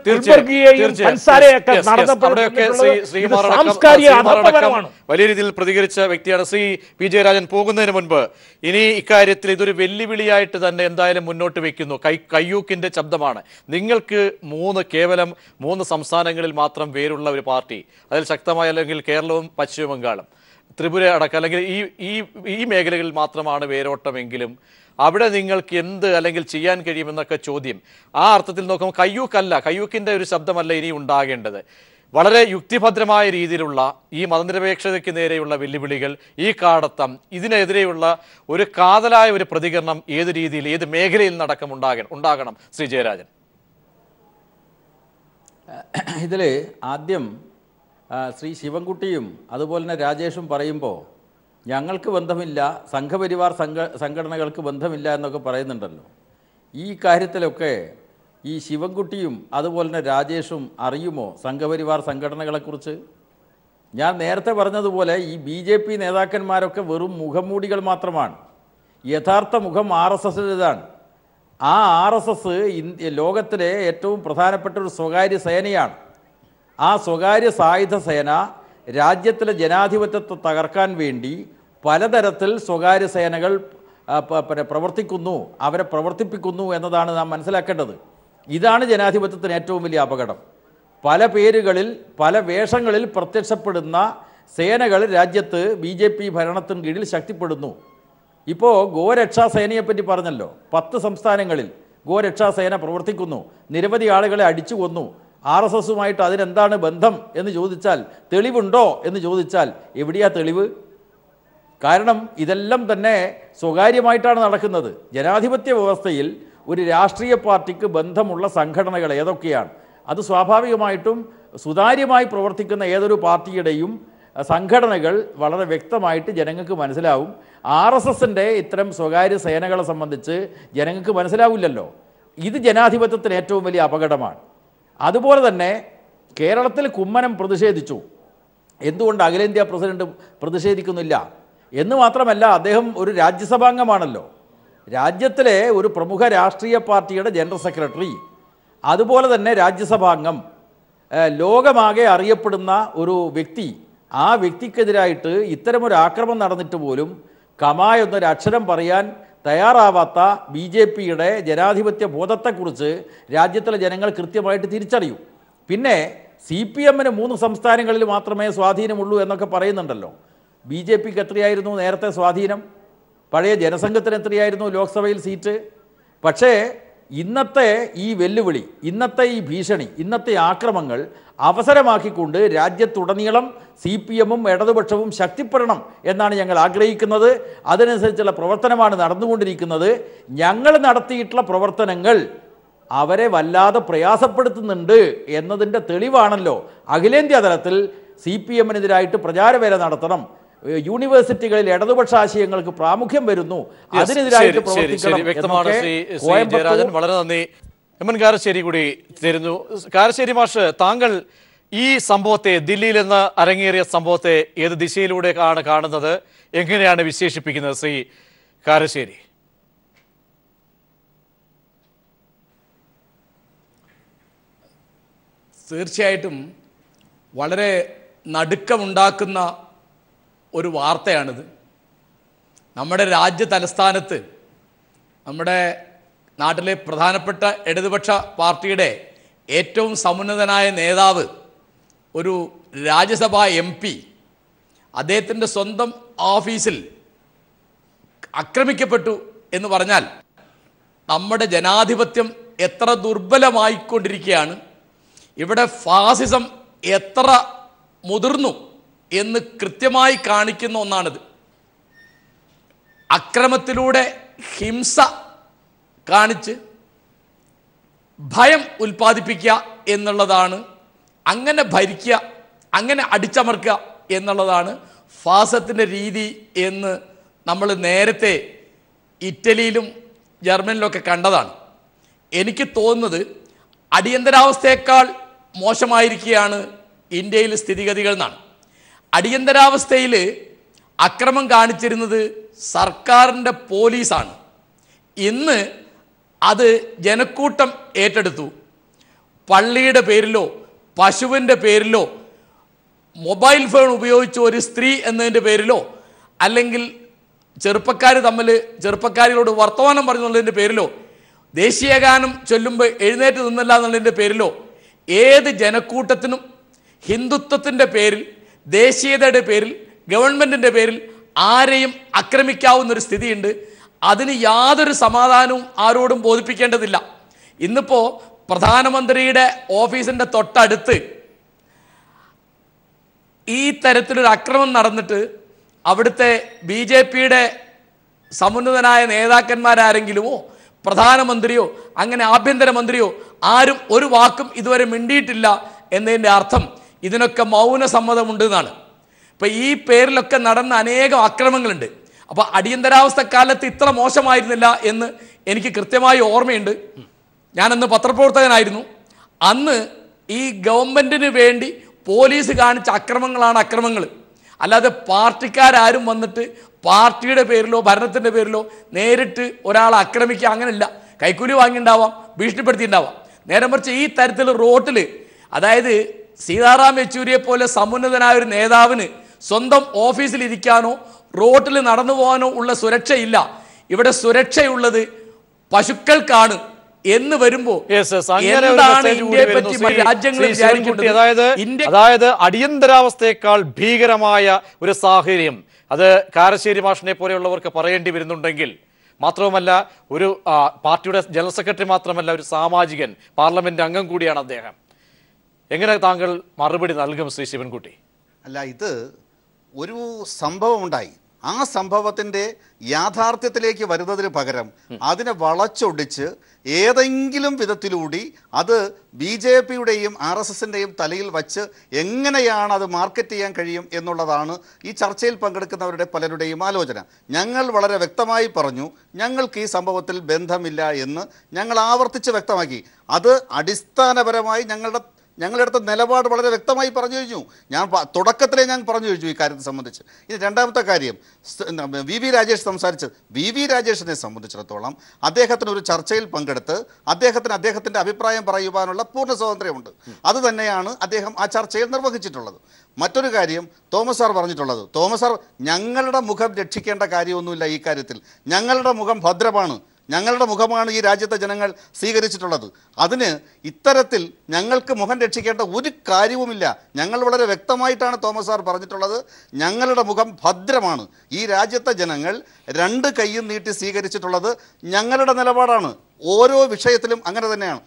വലിയ രീതിയിൽ പ്രതികരിച്ച വ്യക്തിയാണ് ശ്രീ പി ജയരാജൻ. പോകുന്നതിന് മുൻപ് ഇനി ഇക്കാര്യത്തിൽ ഇതൊരു വെല്ലുവിളിയായിട്ട് തന്നെ എന്തായാലും മുന്നോട്ട് വെക്കുന്നു. കയ്യൂക്കിന്റെ ശബ്ദമാണ്. നിങ്ങൾക്ക് കേവലം 3 സംസ്ഥാനങ്ങളിൽ മാത്രം വേരുള്ള ഒരു പാർട്ടി, അതിൽ ശക്തമായ അല്ലെങ്കിൽ കേരളവും പശ്ചിമ ബംഗാളും ത്രിപുര അടക്കം അല്ലെങ്കിൽ ഈ മേഖലകളിൽ മാത്രമാണ് വേരോട്ടമെങ്കിലും അവിടെ നിങ്ങൾക്ക് എന്ത് അല്ലെങ്കിൽ ചെയ്യാൻ കഴിയുമെന്നൊക്കെ ചോദ്യം. ആ അർത്ഥത്തിൽ നോക്കുമ്പോൾ കയ്യൂക്കിൻ്റെ ഒരു ശബ്ദമല്ല ഇനി ഉണ്ടാകേണ്ടത്. വളരെ യുക്തിഭദ്രമായ രീതിയിലുള്ള ഈ മതനിരപേക്ഷതയ്ക്ക് നേരെയുള്ള വെല്ലുവിളികൾ, ഈ കാടത്തം, ഇതിനെതിരെയുള്ള ഒരു കാതലായ ഒരു പ്രതികരണം ഏത് രീതിയിൽ ഏത് മേഖലയിൽ നടക്കം ഉണ്ടാകണം ശ്രീ ജയരാജൻ? ഇതിൽ ആദ്യം ശ്രീ ശിവൻകുട്ടിയും അതുപോലെ തന്നെ രാജേഷും പറയുമ്പോൾ ഞങ്ങൾക്ക് ബന്ധമില്ല, സംഘപരിവാർ സംഘടനകൾക്ക് ബന്ധമില്ല എന്നൊക്കെ പറയുന്നുണ്ടല്ലോ. ഈ കാര്യത്തിലൊക്കെ ഈ ശിവൻകുട്ടിയും അതുപോലെ തന്നെ രാജേഷും അറിയുമോ സംഘപരിവാർ സംഘടനകളെക്കുറിച്ച്? ഞാൻ നേരത്തെ പറഞ്ഞതുപോലെ ഈ BJP നേതാക്കന്മാരൊക്കെ വെറും മുഖംമൂടികൾ മാത്രമാണ്. യഥാർത്ഥ മുഖം RSSൻ്റെതാണ്. ആ RSS ലോകത്തിലെ ഏറ്റവും പ്രധാനപ്പെട്ട ഒരു സ്വകാര്യ സേനയാണ്. ആ സ്വകാര്യ സായുധ സേന രാജ്യത്തിലെ ജനാധിപത്യത്തെ തകർക്കാൻ വേണ്ടി പലതരത്തിൽ സ്വകാര്യ സേനകൾ പ്രവർത്തിക്കുന്നു, അവരെ പ്രവർത്തിപ്പിക്കുന്നു എന്നതാണ് നാം മനസ്സിലാക്കേണ്ടത്. ഇതാണ് ജനാധിപത്യത്തിന് ഏറ്റവും വലിയ അപകടം. പല പേരുകളിൽ പല വേഷങ്ങളിൽ പ്രത്യക്ഷപ്പെടുന്ന സേനകൾ രാജ്യത്ത് BJP ഭരണത്തിന് കീഴിൽ ശക്തിപ്പെടുന്നു. ഇപ്പോൾ ഗോരക്ഷാസേനയെപ്പറ്റി പറഞ്ഞല്ലോ. 10 സംസ്ഥാനങ്ങളിൽ ഗോരക്ഷാസേന പ്രവർത്തിക്കുന്നു. നിരവധി ആളുകളെ അടിച്ചു കൊന്നു. RSSുമായിട്ട് അതിനെന്താണ് ബന്ധം എന്ന് ചോദിച്ചാൽ, തെളിവുണ്ടോ എന്ന് ചോദിച്ചാൽ എവിടെയാ തെളിവ്? കാരണം ഇതെല്ലാം തന്നെ സ്വകാര്യമായിട്ടാണ് നടക്കുന്നത്. ജനാധിപത്യ വ്യവസ്ഥയിൽ ഒരു രാഷ്ട്രീയ പാർട്ടിക്ക് ബന്ധമുള്ള സംഘടനകൾ ഏതൊക്കെയാണ്? അത് സ്വാഭാവികമായിട്ടും സുതാര്യമായി പ്രവർത്തിക്കുന്ന ഏതൊരു പാർട്ടിയുടെയും സംഘടനകൾ വളരെ വ്യക്തമായിട്ട് ജനങ്ങൾക്ക് മനസ്സിലാവും. RSSൻ്റെ ഇത്തരം സ്വകാര്യ സേനകളെ സംബന്ധിച്ച് ജനങ്ങൾക്ക് മനസ്സിലാവില്ലല്ലോ. ഇത് ജനാധിപത്യത്തിന് ഏറ്റവും വലിയ അപകടമാണ്. അതുപോലെ തന്നെ കേരളത്തിൽ കുമ്മനം പ്രതിഷേധിച്ചു. എന്തുകൊണ്ട് അഖിലേന്ത്യാ പ്രസിഡന്റ് പ്രതിഷേധിക്കുന്നില്ല എന്ന് മാത്രമല്ല, അദ്ദേഹം ഒരു രാജ്യസഭാംഗമാണല്ലോ. രാജ്യത്തിലെ ഒരു പ്രമുഖ രാഷ്ട്രീയ പാർട്ടിയുടെ ജനറൽ സെക്രട്ടറി, അതുപോലെ തന്നെ രാജ്യസഭാംഗം, ലോകമാകെ അറിയപ്പെടുന്ന ഒരു വ്യക്തി. ആ വ്യക്തിക്കെതിരായിട്ട് ഇത്തരമൊരു ആക്രമണം നടന്നിട്ട് പോലും കമാ എന്നൊരു അക്ഷരം പറയാൻ തയ്യാറാവാത്ത BJPയുടെ ജനാധിപത്യ ബോധത്തെക്കുറിച്ച് രാജ്യത്തിലെ ജനങ്ങൾ കൃത്യമായിട്ട് തിരിച്ചറിയും. പിന്നെ CPM-ന് 3 സംസ്ഥാനങ്ങളിൽ മാത്രമേ സ്വാധീനമുള്ളൂ എന്നൊക്കെ പറയുന്നുണ്ടല്ലോ. BJP-ക്ക് എത്രയായിരുന്നു നേരത്തെ സ്വാധീനം? പഴയ ജനസംഘത്തിന് എത്രയായിരുന്നു ലോക്സഭയിൽ സീറ്റ്? പക്ഷേ ഇന്നത്തെ ഈ വെല്ലുവിളി, ഇന്നത്തെ ഈ ഭീഷണി, ഇന്നത്തെ ആക്രമങ്ങൾ അവസരമാക്കിക്കൊണ്ട് രാജ്യത്തുടനീളം CPM-ഉം ഇടതുപക്ഷവും ശക്തിപ്പെടണം എന്നാണ് ഞങ്ങൾ ആഗ്രഹിക്കുന്നത്. അതിനനുസരിച്ചുള്ള പ്രവർത്തനമാണ് നടന്നുകൊണ്ടിരിക്കുന്നത്. ഞങ്ങൾ നടത്തിയിട്ടുള്ള പ്രവർത്തനങ്ങൾ അവരെ വല്ലാതെ പ്രയാസപ്പെടുത്തുന്നുണ്ട് എന്നതിൻ്റെ തെളിവാണല്ലോ അഖിലേന്ത്യാ തലത്തിൽ CPM-നെതിരായിട്ട് പ്രചാരവേല നടത്തണം, യൂണിവേഴ്സിറ്റികളിൽ ഇടതുപക്ഷ ആശയങ്ങൾക്ക് പ്രാമുഖ്യം വരുന്നു, അതിനെതിരായിട്ട് പ്രവർത്തിക്കണം. വ്യക്തമാണ് ശ്രീ ജയരാജൻ, വളരെ നന്ദി. എം എൻ കാരശ്ശേരി കൂടി ചേരുന്നു. കാരശ്ശേരി മാഷ്, താങ്കൾ ഈ സംഭവത്തെ, ദില്ലിയിൽ നിന്ന് അരങ്ങേറിയ സംഭവത്തെ ഏത് ദിശയിലൂടെയാണ് കാണുന്നത്, എങ്ങനെയാണ് വിശേഷിപ്പിക്കുന്നത് ശ്രീ കാരശ്ശേരി? തീർച്ചയായിട്ടും വളരെ നടുക്കമുണ്ടാക്കുന്ന ഒരു വാർത്തയാണിത്. നമ്മുടെ രാജ്യ തലസ്ഥാനത്ത് നമ്മുടെ നാട്ടിലെ പ്രധാനപ്പെട്ട ഇടതുപക്ഷ പാർട്ടിയുടെ ഏറ്റവും സമുന്നതനായ നേതാവ്, ഒരു രാജ്യസഭാ MP, അദ്ദേഹത്തിൻ്റെ സ്വന്തം ഓഫീസിൽ ആക്രമിക്കപ്പെട്ടു എന്ന് പറഞ്ഞാൽ നമ്മുടെ ജനാധിപത്യം എത്ര ദുർബലമായിക്കൊണ്ടിരിക്കുകയാണ്, ഇവിടെ ഫാസിസം എത്ര മുതിർന്നു എന്ന് കൃത്യമായി കാണിക്കുന്ന ഒന്നാണിത്. അക്രമത്തിലൂടെ ഹിംസ കാണിച്ച് ഭയം ഉൽപ്പാദിപ്പിക്കുക എന്നുള്ളതാണ്, അങ്ങനെ ഭരിക്കുക, അങ്ങനെ അടിച്ചമർക്കുക എന്നുള്ളതാണ് ഫാസിസത്തിൻ്റെ രീതി എന്ന് നമ്മൾ നേരത്തെ ഇറ്റലിയിലും ജർമ്മനിയിലൊക്കെ കണ്ടതാണ്. എനിക്ക് തോന്നുന്നത് അടിയന്തരാവസ്ഥയേക്കാൾ മോശമായിരിക്കുകയാണ് ഇന്ത്യയിൽ സ്ഥിതിഗതികൾ എന്നാണ്. അടിയന്തരാവസ്ഥയിൽ അക്രമം കാണിച്ചിരുന്നത് സർക്കാരിൻ്റെ പോലീസാണ്. ഇന്ന് അത് ജനക്കൂട്ടം ഏറ്റെടുത്തു. പള്ളിയുടെ പേരിലോ പശുവിൻ്റെ പേരിലോ മൊബൈൽ ഫോൺ ഉപയോഗിച്ച് ഒരു സ്ത്രീ എന്നതിൻ്റെ പേരിലോ അല്ലെങ്കിൽ ചെറുപ്പക്കാരികളോട് വർത്തമാനം പറഞ്ഞുള്ളതിൻ്റെ പേരിലോ ദേശീയഗാനം ചൊല്ലുമ്പോൾ എഴുന്നേറ്റ് നിന്നില്ല എന്നുള്ളതിൻ്റെ പേരിലോ ഏത് ജനക്കൂട്ടത്തിനും ഹിന്ദുത്വത്തിൻ്റെ പേരിൽ, ദേശീയതയുടെ പേരിൽ, ഗവൺമെൻറ്റിൻ്റെ പേരിൽ ആരെയും ആക്രമിക്കാവുന്നൊരു സ്ഥിതിയുണ്ട്. അതിന് യാതൊരു സമാധാനവും ആരോടും ബോധിപ്പിക്കേണ്ടതില്ല. ഇന്നിപ്പോൾ പ്രധാനമന്ത്രിയുടെ ഓഫീസിൻ്റെ തൊട്ടടുത്ത് ഈ തരത്തിലൊരു അക്രമം നടന്നിട്ട് അവിടുത്തെ BJP-യുടെ സമുന്നതനായ നേതാക്കന്മാരാരെങ്കിലുമോ പ്രധാനമന്ത്രിയോ അങ്ങനെ ആഭ്യന്തരമന്ത്രിയോ ആരും ഒരു വാക്കും ഇതുവരെ മിണ്ടിയിട്ടില്ല എന്നതിൻ്റെ അർത്ഥം ഇതിനൊക്കെ മൗന സമ്മതമുണ്ട് എന്നാണ്. ഇപ്പം ഈ പേരിലൊക്കെ നടന്ന അനേകം അക്രമങ്ങളുണ്ട്. അപ്പോൾ അടിയന്തരാവസ്ഥ കാലത്ത് ഇത്ര മോശമായിരുന്നില്ല എന്ന് എനിക്ക് കൃത്യമായി ഓർമ്മയുണ്ട്. ഞാനന്ന് പത്രപ്രവർത്തകനായിരുന്നു. അന്ന് ഈ ഗവൺമെൻറ്റിന് വേണ്ടി പോലീസ് കാണിച്ച അക്രമങ്ങളാണ് അക്രമങ്ങൾ. അല്ലാതെ പാർട്ടിക്കാരും വന്നിട്ട് പാർട്ടിയുടെ പേരിലോ ഭരണത്തിൻ്റെ പേരിലോ നേരിട്ട് ഒരാളെ ആക്രമിക്കുക അങ്ങനെയില്ല. കൈക്കൂലി വാങ്ങിയിട്ടുണ്ടാവാം, ഭീഷണിപ്പെടുത്തിയിട്ടുണ്ടാവാം. നേരെ മറിച്ച് ഈ തരത്തിൽ റോട്ടിൽ, അതായത് സീതാറാം യെച്ചൂരിയെ പോലെ സമുന്നതനായ ഒരു നേതാവിന് സ്വന്തം ഓഫീസിലിരിക്കാനോ റോട്ടിൽ നടന്നു പോകാനോ ഉള്ള സുരക്ഷയില്ല. ഇവിടെ സുരക്ഷയുള്ളത് പശുക്കൾക്കാണ് എന്ന് വരുമ്പോൾ അതായത് അടിയന്തരാവസ്ഥയേക്കാൾ ഭീകരമായ ഒരു സാഹചര്യം അത് കാരശ്ശേരി മാഷിനെ പോലെയുള്ളവർക്ക് പറയേണ്ടി വരുന്നുണ്ടെങ്കിൽ, മാത്രവുമല്ല ഒരു പാർട്ടിയുടെ ജനറൽ സെക്രട്ടറി മാത്രമല്ല, ഒരു സാമാജികൻ, പാർലമെന്റ് അംഗം കൂടിയാണ് അദ്ദേഹം. എങ്ങനെ താങ്കൾ മറുപടി നൽകും ശ്രീ ശിവൻകുട്ടി? അല്ല, ഇത് ഒരു സംഭവം ഉണ്ടായി. ആ സംഭവത്തിൻ്റെ യാഥാർത്ഥ്യത്തിലേക്ക് വരുന്നതിന് പകരം അതിനെ വളച്ചൊടിച്ച് ഏതെങ്കിലും വിധത്തിലൂടെ അത് BJP-യുടെയും RSS-ൻ്റെയും തലയിൽ വച്ച് എങ്ങനെയാണ് അത് മാർക്കറ്റ് ചെയ്യാൻ കഴിയും എന്നുള്ളതാണ് ഈ ചർച്ചയിൽ പങ്കെടുക്കുന്നവരുടെ പലരുടെയും ആലോചന. ഞങ്ങൾ വളരെ വ്യക്തമായി പറഞ്ഞു, ഞങ്ങൾക്ക് ഈ സംഭവത്തിൽ ബന്ധമില്ല എന്ന് ഞങ്ങൾ ആവർത്തിച്ച് വ്യക്തമാക്കി. അത് അടിസ്ഥാനപരമായി ഞങ്ങളെടുത്ത നിലപാട് വളരെ വ്യക്തമായി പറഞ്ഞു കഴിഞ്ഞു. തുടക്കത്തിലേ ഞാൻ പറഞ്ഞു കഴിഞ്ഞു ഈ കാര്യത്തെ സംബന്ധിച്ച്. ഇനി രണ്ടാമത്തെ കാര്യം, VV രാജേഷ് സംസാരിച്ചത്. VV രാജേഷിനെ സംബന്ധിച്ചിടത്തോളം അദ്ദേഹത്തിന് ഒരു ചർച്ചയിൽ പങ്കെടുത്ത് അദ്ദേഹത്തിൻ്റെ അഭിപ്രായം പറയുവാനുള്ള പൂർണ്ണ സ്വാതന്ത്ര്യമുണ്ട്. അത് തന്നെയാണ് അദ്ദേഹം ആ ചർച്ചയിൽ നിർവഹിച്ചിട്ടുള്ളത്. മറ്റൊരു കാര്യം തോമസ് സാർ പറഞ്ഞിട്ടുള്ളത്, തോമസ് സാർ ഞങ്ങളുടെ മുഖം രക്ഷിക്കേണ്ട കാര്യമൊന്നുമില്ല ഈ കാര്യത്തിൽ, ഞങ്ങളുടെ മുഖം ഭദ്രമാണ്, ഞങ്ങളുടെ മുഖമാണ് ഈ രാജ്യത്തെ ജനങ്ങൾ സ്വീകരിച്ചിട്ടുള്ളത്. അതിന് ഇത്തരത്തിൽ ഞങ്ങൾക്ക് മുഖം രക്ഷിക്കേണ്ട ഒരു കാര്യവുമില്ല. ഞങ്ങൾ വളരെ വ്യക്തമായിട്ടാണ് തോമസ് സാർ പറഞ്ഞിട്ടുള്ളത്. ഞങ്ങളുടെ മുഖം ഭദ്രമാണ്. ഈ രാജ്യത്തെ ജനങ്ങൾ രണ്ട് കൈയും നീട്ടി സ്വീകരിച്ചിട്ടുള്ളത് ഞങ്ങളുടെ നിലപാടാണ്. ഓരോ വിഷയത്തിലും അങ്ങനെ തന്നെയാണ്.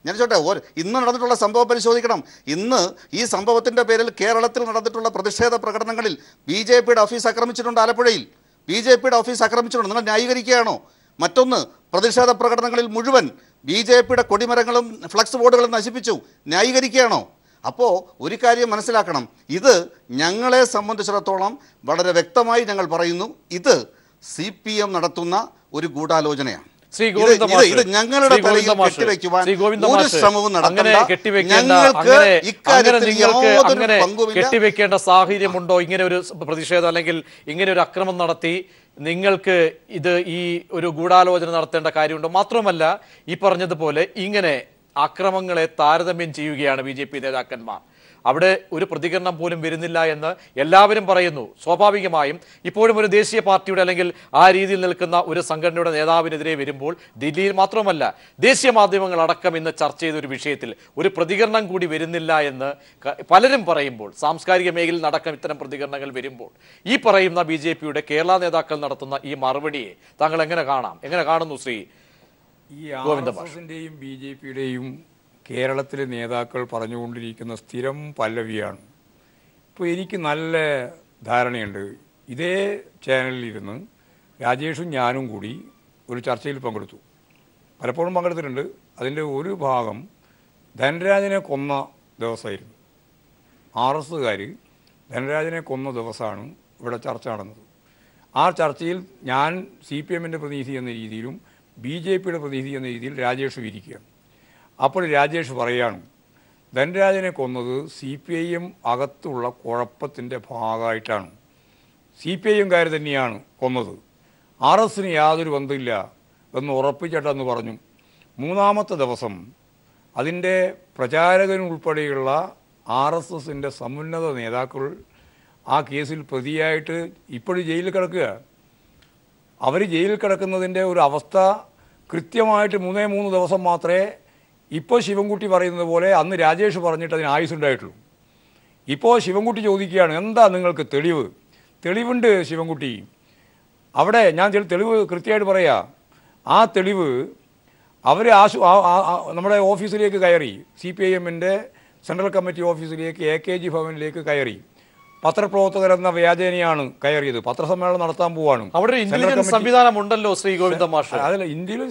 ഞാൻ ചോട്ടെ, ഇന്ന് നടന്നിട്ടുള്ള സംഭവം പരിശോധിക്കണം. ഇന്ന് ഈ സംഭവത്തിൻ്റെ പേരിൽ കേരളത്തിൽ നടന്നിട്ടുള്ള പ്രതിഷേധ പ്രകടനങ്ങളിൽ BJPയുടെ ഓഫീസ് ആക്രമിച്ചിട്ടുണ്ട്. ആലപ്പുഴയിൽ BJPയുടെ ഓഫീസ് ആക്രമിച്ചിട്ടുണ്ട്. നിങ്ങൾ ന്യായീകരിക്കുകയാണോ? മറ്റൊന്ന്, പ്രതിഷേധ പ്രകടനങ്ങളിൽ മുഴുവൻ BJPയുടെ കൊടിമരങ്ങളും ഫ്ലക്സ് ബോർഡുകളും നശിപ്പിച്ചു. ന്യായീകരിക്കുകയാണോ? അപ്പോൾ ഒരു കാര്യം മനസ്സിലാക്കണം, ഇത് ഞങ്ങളെ സംബന്ധിച്ചിടത്തോളം വളരെ വ്യക്തമായി ഞങ്ങൾ പറയുന്നു, ഇത് CPM നടത്തുന്ന ഒരു ഗൂഢാലോചനയാണ്. ഇത് ഞങ്ങളുടെ തലയിൽ കെട്ടിവെക്കുവാൻ ഒരു ശ്രമവും കെട്ടിവെക്കേണ്ട സാഹചര്യമുണ്ടോ? ഇങ്ങനെ ഒരു പ്രതിഷേധം അല്ലെങ്കിൽ ഇങ്ങനെ ഒരു അക്രമം നടത്തി നിങ്ങൾക്ക് ഈ ഒരു ഗൂഢാലോചന നടത്തേണ്ട കാര്യമുണ്ടോ? മാത്രമല്ല, ഈ പറഞ്ഞതുപോലെ ഇങ്ങനെ അക്രമങ്ങളെ താരതമ്യം ചെയ്യുകയാണ് BJP നേതാക്കന്മാർ. അവിടെ ഒരു പ്രതികരണം പോലും വരുന്നില്ല എന്ന് എല്ലാവരും പറയുന്നു. സ്വാഭാവികമായും ഇപ്പോഴും ഒരു ദേശീയ പാർട്ടിയുടെ അല്ലെങ്കിൽ ആ രീതിയിൽ നിൽക്കുന്ന ഒരു സംഘടനയുടെ നേതാവിനെതിരെ വരുമ്പോൾ ദില്ലിയിൽ മാത്രമല്ല ദേശീയ മാധ്യമങ്ങൾ അടക്കം ഇന്ന് ചർച്ച ചെയ്ത ഒരു വിഷയത്തിൽ ഒരു പ്രതികരണം കൂടി വരുന്നില്ല എന്ന് പലരും പറയുമ്പോൾ, സാംസ്കാരിക മേഖലയിൽ നടക്കം ഇത്തരം പ്രതികരണങ്ങൾ വരുമ്പോൾ ഈ പറയുന്ന BJPയുടെ കേരള നേതാക്കൾ നടത്തുന്ന ഈ മറുപടിയെ താങ്കൾ എങ്ങനെ കാണുന്നു ശ്രീ ഗോവിന്ദന്റെയും BJPയുടെയും കേരളത്തിലെ നേതാക്കൾ പറഞ്ഞുകൊണ്ടിരിക്കുന്ന സ്ഥിരം പല്ലവിയാണ്. ഇപ്പോൾ എനിക്ക് നല്ല ധാരണയുണ്ട്. ഇതേ ചാനലിലിരുന്ന് രാജേഷും ഞാനും കൂടി ഒരു ചർച്ചയിൽ പങ്കെടുത്തു. പലപ്പോഴും പങ്കെടുത്തിട്ടുണ്ട്. അതിൻ്റെ ഒരു ഭാഗം ധനരാജനെ കൊന്ന ദിവസമായിരുന്നു. RSകാർ ധനരാജനെ കൊന്ന ദിവസമാണ് ഇവിടെ ചർച്ച നടന്നത്. ആ ചർച്ചയിൽ ഞാൻ CPMൻ്റെ പ്രതിനിധി എന്ന രീതിയിലും BJPയുടെ പ്രതിനിധി എന്ന രീതിയിൽ രാജേഷും ഇരിക്കുകയാണ്. അപ്പോൾ രാജേഷ് പറയാണ്, ധനരാജനെ കൊന്നത് CPIM അകത്തുള്ള കുഴപ്പത്തിൻ്റെ ഭാഗമായിട്ടാണ്. CPIMകാർ തന്നെയാണ് കൊന്നത്, RSന് യാതൊരു ബന്ധമില്ല എന്ന് ഉറപ്പിച്ചിട്ടെന്ന് പറഞ്ഞു. മൂന്നാമത്തെ ദിവസം അതിൻ്റെ പ്രചാരകനുൾപ്പെടെയുള്ള RSSൻ്റെ സമുന്നത നേതാക്കൾ ആ കേസിൽ പ്രതിയായിട്ട് ഇപ്പോഴും ജയിലിൽ കിടക്കുക. അവർ ജയിലിൽ കിടക്കുന്നതിൻ്റെ ഒരു അവസ്ഥ കൃത്യമായിട്ട് 3 ദിവസം മാത്രമേ ഇപ്പോൾ ശിവൻകുട്ടി പറയുന്നത് പോലെ അന്ന് രാജേഷ് പറഞ്ഞിട്ട് അതിന് ആയുസ്സുണ്ടായിട്ടുള്ളൂ. ഇപ്പോൾ ശിവൻകുട്ടി ചോദിക്കുകയാണ്, എന്താ നിങ്ങൾക്ക് തെളിവുണ്ട് ശിവൻകുട്ടി? അവിടെ ഞാൻ തെളിവ് കൃത്യമായിട്ട് പറയാം. ആ തെളിവ് അവർ നമ്മുടെ ഓഫീസിലേക്ക് കയറി, CPIMൻ്റെ സെൻട്രൽ കമ്മിറ്റി ഓഫീസിലേക്ക് AKG ഭവനിലേക്ക് കയറി. പത്രപ്രവർത്തകരെന്ന വ്യാജേനയാണ് കയറിയത്. പത്രസമ്മേളനം നടത്താൻ പോവാണ്. അവിടെ ഇന്റലിജൻസ് സംവിധാനം ഉണ്ടല്ലോ ശ്രീ ഗോവിന്ദ മാഷ്. അതല്ല, ഇന്ത്യയിൽ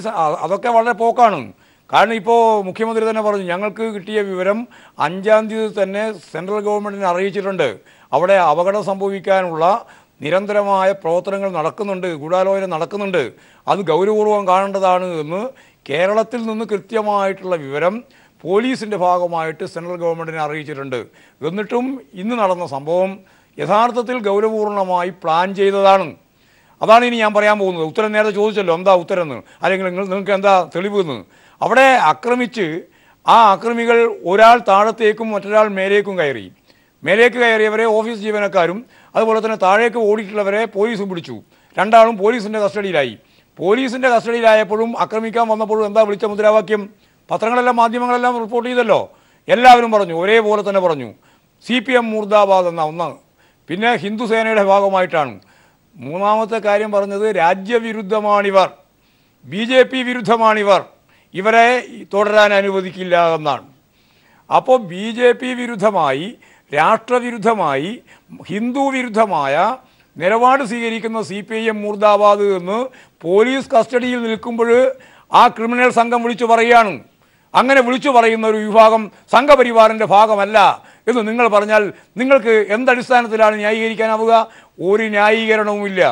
അതൊക്കെ വളരെ പോക്കാണ്. കാരണം ഇപ്പോൾ മുഖ്യമന്ത്രി തന്നെ പറഞ്ഞു, ഞങ്ങൾക്ക് കിട്ടിയ വിവരം 5-ാം തീയതി തന്നെ സെൻട്രൽ ഗവൺമെൻറ്റിനെ അറിയിച്ചിട്ടുണ്ട്. അവിടെ അപകടം സംഭവിക്കാനുള്ള നിരന്തരമായ പ്രവർത്തനങ്ങൾ നടക്കുന്നുണ്ട്, ഗൂഢാലോചന നടക്കുന്നുണ്ട്, അത് ഗൗരവപൂർവ്വം കാണേണ്ടതാണ് എന്ന് കേരളത്തിൽ നിന്ന് കൃത്യമായിട്ടുള്ള വിവരം പോലീസിൻ്റെ ഭാഗമായിട്ട് സെൻട്രൽ ഗവൺമെൻറ്റിനെ അറിയിച്ചിട്ടുണ്ട്. എന്നിട്ടും ഇന്ന് നടന്ന സംഭവം യഥാർത്ഥത്തിൽ ഗൗരവപൂർണമായി പ്ലാൻ ചെയ്തതാണ്. അതാണ് ഇനി ഞാൻ പറയാൻ പോകുന്നത്. ഉത്തരം നേരത്തെ ചോദിച്ചല്ലോ, എന്താ ഉത്തരം എന്ന്, അല്ലെങ്കിൽ നിങ്ങൾക്ക് എന്താ തെളിവ് എന്ന്. അവിടെ ആക്രമിച്ച് ആ ആക്രമികൾ ഒരാൾ താഴത്തേക്കും മറ്റൊരാൾ മേലേക്കും കയറി. മേലേക്ക് കയറിയവരെ ഓഫീസ് ജീവനക്കാരും അതുപോലെ തന്നെ താഴേക്ക് ഓടിയിട്ടുള്ളവരെ പോലീസും പിടിച്ചു. രണ്ടാളും പോലീസിൻ്റെ കസ്റ്റഡിയിലായി. പോലീസിൻ്റെ കസ്റ്റഡിയിലായപ്പോഴും ആക്രമിക്കാൻ വന്നപ്പോഴും എന്താ വിളിച്ച മുദ്രാവാക്യം? പത്രങ്ങളെല്ലാം മാധ്യമങ്ങളെല്ലാം റിപ്പോർട്ട് ചെയ്തല്ലോ. എല്ലാവരും പറഞ്ഞു, ഒരേപോലെ തന്നെ പറഞ്ഞു, CPM മുർദാബാദ് എന്ന ഒന്ന്. പിന്നെ ഹിന്ദു സേനയുടെ ഭാഗമായിട്ടാണ്. മൂന്നാമത്തെ കാര്യം പറഞ്ഞത് രാജ്യവിരുദ്ധമാണിവർ, BJP വിരുദ്ധമാണിവർ, ഇവരെ തുടരാൻ അനുവദിക്കില്ല എന്നാണ്. അപ്പോൾ BJP വിരുദ്ധമായി, രാഷ്ട്രവിരുദ്ധമായി, ഹിന്ദു വിരുദ്ധമായ നിലപാട് സ്വീകരിക്കുന്ന CPIM മുർദാബാദ് എന്ന് പോലീസ് കസ്റ്റഡിയിൽ നിൽക്കുമ്പോൾ ആ ക്രിമിനൽ സംഘം വിളിച്ചു പറയുകയാണ്. അങ്ങനെ വിളിച്ചു പറയുന്ന ഒരു വിഭാഗം സംഘപരിവാറിൻ്റെ ഭാഗമല്ല എന്ന് നിങ്ങൾ പറഞ്ഞാൽ നിങ്ങൾക്ക് എന്തടിസ്ഥാനത്തിലാണ് ന്യായീകരിക്കാനാവുക? ഒരു ന്യായീകരണവുമില്ല.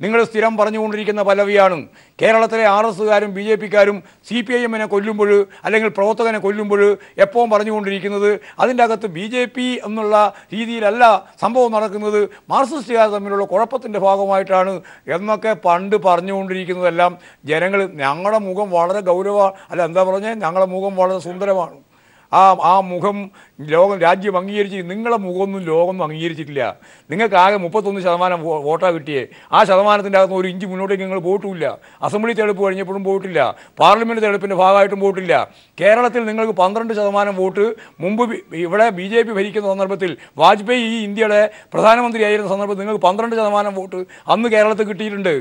നിങ്ങൾ സ്ഥിരം പറഞ്ഞുകൊണ്ടിരിക്കുന്ന പലവിയാണ്. കേരളത്തിലെ RSകാരും BJPക്കാരും CPIMനെ കൊല്ലുമ്പോൾ അല്ലെങ്കിൽ പ്രവർത്തകനെ കൊല്ലുമ്പോൾ എപ്പോഴും പറഞ്ഞുകൊണ്ടിരിക്കുന്നത് അതിൻ്റെ അകത്ത് BJP എന്നുള്ള രീതിയിലല്ല സംഭവം നടക്കുന്നത്, മാർക്സിസ്റ്റുകാർ തമ്മിലുള്ള കുഴപ്പത്തിൻ്റെ ഭാഗമായിട്ടാണ് എന്നൊക്കെ പണ്ട് പറഞ്ഞുകൊണ്ടിരിക്കുന്നതെല്ലാം ജനങ്ങൾ ഞങ്ങളുടെ മുഖം വളരെ ഞങ്ങളുടെ മുഖം വളരെ സുന്ദരമാണ്, ആ മുഖം രാജ്യം അംഗീകരിച്ച് നിങ്ങളെ മുഖമൊന്നും ലോകമൊന്നും അംഗീകരിച്ചിട്ടില്ല. നിങ്ങൾക്ക് ആകെ 31% വോട്ടാണ് കിട്ടിയേ. ആ ശതമാനത്തിൻ്റെ അകത്ത് ഒരു ഇഞ്ച് മുന്നോട്ടേക്ക് നിങ്ങൾ പോയിട്ടില്ല. അസംബ്ലി തെരഞ്ഞെടുപ്പ് കഴിഞ്ഞപ്പോഴും പോയിട്ടില്ല. പാർലമെൻറ്റ് തെരഞ്ഞെടുപ്പിൻ്റെ ഭാഗമായിട്ടും പോയിട്ടില്ല. കേരളത്തിൽ നിങ്ങൾക്ക് 12% വോട്ട് മുമ്പ് ഇവിടെ BJP ഭരിക്കുന്ന സന്ദർഭത്തിൽ വാജ്പേയി ഈ ഇന്ത്യയുടെ പ്രധാനമന്ത്രിയായിരുന്ന സന്ദർഭത്തിൽ നിങ്ങൾക്ക് 12% വോട്ട് അന്ന് കേരളത്തിൽ കിട്ടിയിട്ടുണ്ട്.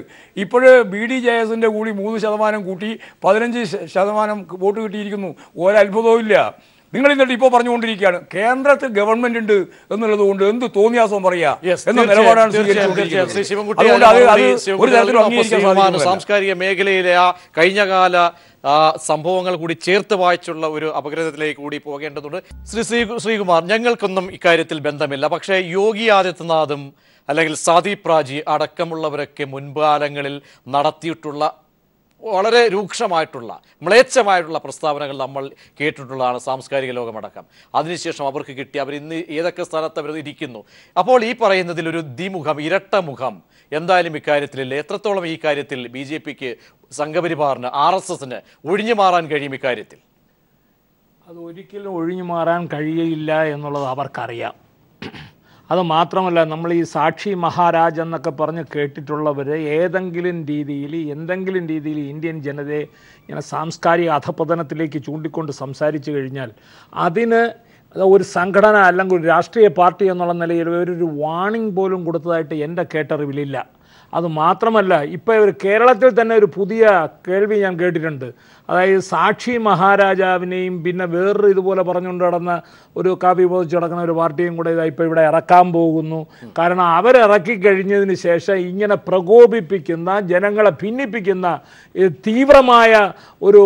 ഇപ്പോൾ BDJSൻ്റെ കൂടി 3% കൂട്ടി 15% വോട്ട് കിട്ടിയിരിക്കുന്നു. ഒരത്ഭുതവും ഇല്ല. നിങ്ങൾ എന്നിട്ട് ഇപ്പോൾ പറഞ്ഞുകൊണ്ടിരിക്കുകയാണ് കേന്ദ്രത്തിൽ ഗവൺമെന്റ് ഉണ്ട് എന്നുള്ളത് കൊണ്ട് എന്ത് തോന്നിയാസവും പറയാ എന്ന നിലപാടാണ് സ്വീകരിച്ചുകൊണ്ടിരിക്കുന്നത്. സാംസ്കാരിക മേഖലയിലെ ആ കഴിഞ്ഞകാല സംഭവങ്ങൾ കൂടി ചേർത്ത് വായിച്ചുള്ള ഒരു അപഗ്രഥത്തിലേക്ക് കൂടി പോകേണ്ടതുണ്ട്. ശ്രീകുമാർ, ഞങ്ങൾക്കൊന്നും ഇക്കാര്യത്തിൽ ബന്ധമില്ല. പക്ഷേ യോഗി ആദിത്യനാഥും അല്ലെങ്കിൽ സാദിഖ് പ്രാജി അടക്കമുള്ളവരൊക്കെ മുൻകാലങ്ങളിൽ നടത്തിയിട്ടുള്ള വളരെ രൂക്ഷമായിട്ടുള്ള മ്ലേച്ഛമായിട്ടുള്ള പ്രസ്താവനകൾ നമ്മൾ കേട്ടിട്ടുള്ളതാണ്, സാംസ്കാരിക ലോകമടക്കം. അതിനുശേഷം അവർക്ക് കിട്ടി അവർ ഇന്ന് ഏതൊക്കെ സ്ഥലത്ത് അവർ ഇരിക്കുന്നു. അപ്പോൾ ഈ പറയുന്നതിൽ ഒരു ദ്വിമുഖം, ഇരട്ട മുഖം എന്തായാലും ഇക്കാര്യത്തിലില്ല. എത്രത്തോളം ഈ കാര്യത്തിൽ BJPക്ക്, സംഘപരിവാറിന്, RSSന് ഒഴിഞ്ഞു മാറാൻ കഴിയും ഇക്കാര്യത്തിൽ? അത് ഒരിക്കലും ഒഴിഞ്ഞു മാറാൻ കഴിയില്ല എന്നുള്ളത് അവർക്കറിയാം. അത് മാത്രമല്ല, നമ്മൾ ഈ സാക്ഷി മഹാരാജ് എന്നൊക്കെ പറഞ്ഞ് കേട്ടിട്ടുള്ളവർ എന്തെങ്കിലും രീതിയിൽ ഇന്ത്യൻ ജനതയെ ഇങ്ങനെ സാംസ്കാരിക അധപതനത്തിലേക്ക് ചൂണ്ടിക്കൊണ്ട് സംസാരിച്ചു കഴിഞ്ഞാൽ അതിന് ഒരു സംഘടന അല്ലെങ്കിൽ ഒരു രാഷ്ട്രീയ പാർട്ടി എന്നുള്ള നിലയിൽ ഒരു വാണിംഗ് പോലും കൊടുത്തതായിട്ട് എൻ്റെ കേട്ടറിവിലില്ല. അത് മാത്രമല്ല, ഇപ്പോൾ ഒരു കേരളത്തിൽ തന്നെ ഒരു പുതിയ കേൾവി ഞാൻ കേട്ടിട്ടുണ്ട്. അതായത് സാക്ഷി മഹാരാജാവിനെയും പിന്നെ വേറൊരു ഇതുപോലെ പറഞ്ഞുകൊണ്ട് നടന്ന ഒരു കാവ്യ ബോധിച്ച് നടക്കുന്ന ഒരു പാർട്ടിയും കൂടെ ഇപ്പോൾ ഇവിടെ ഇറക്കാൻ പോകുന്നു. കാരണം അവരിറക്കി കഴിഞ്ഞതിന് ശേഷം ഇങ്ങനെ പ്രകോപിപ്പിക്കുന്ന, ജനങ്ങളെ ഭിന്നിപ്പിക്കുന്ന തീവ്രമായ ഒരു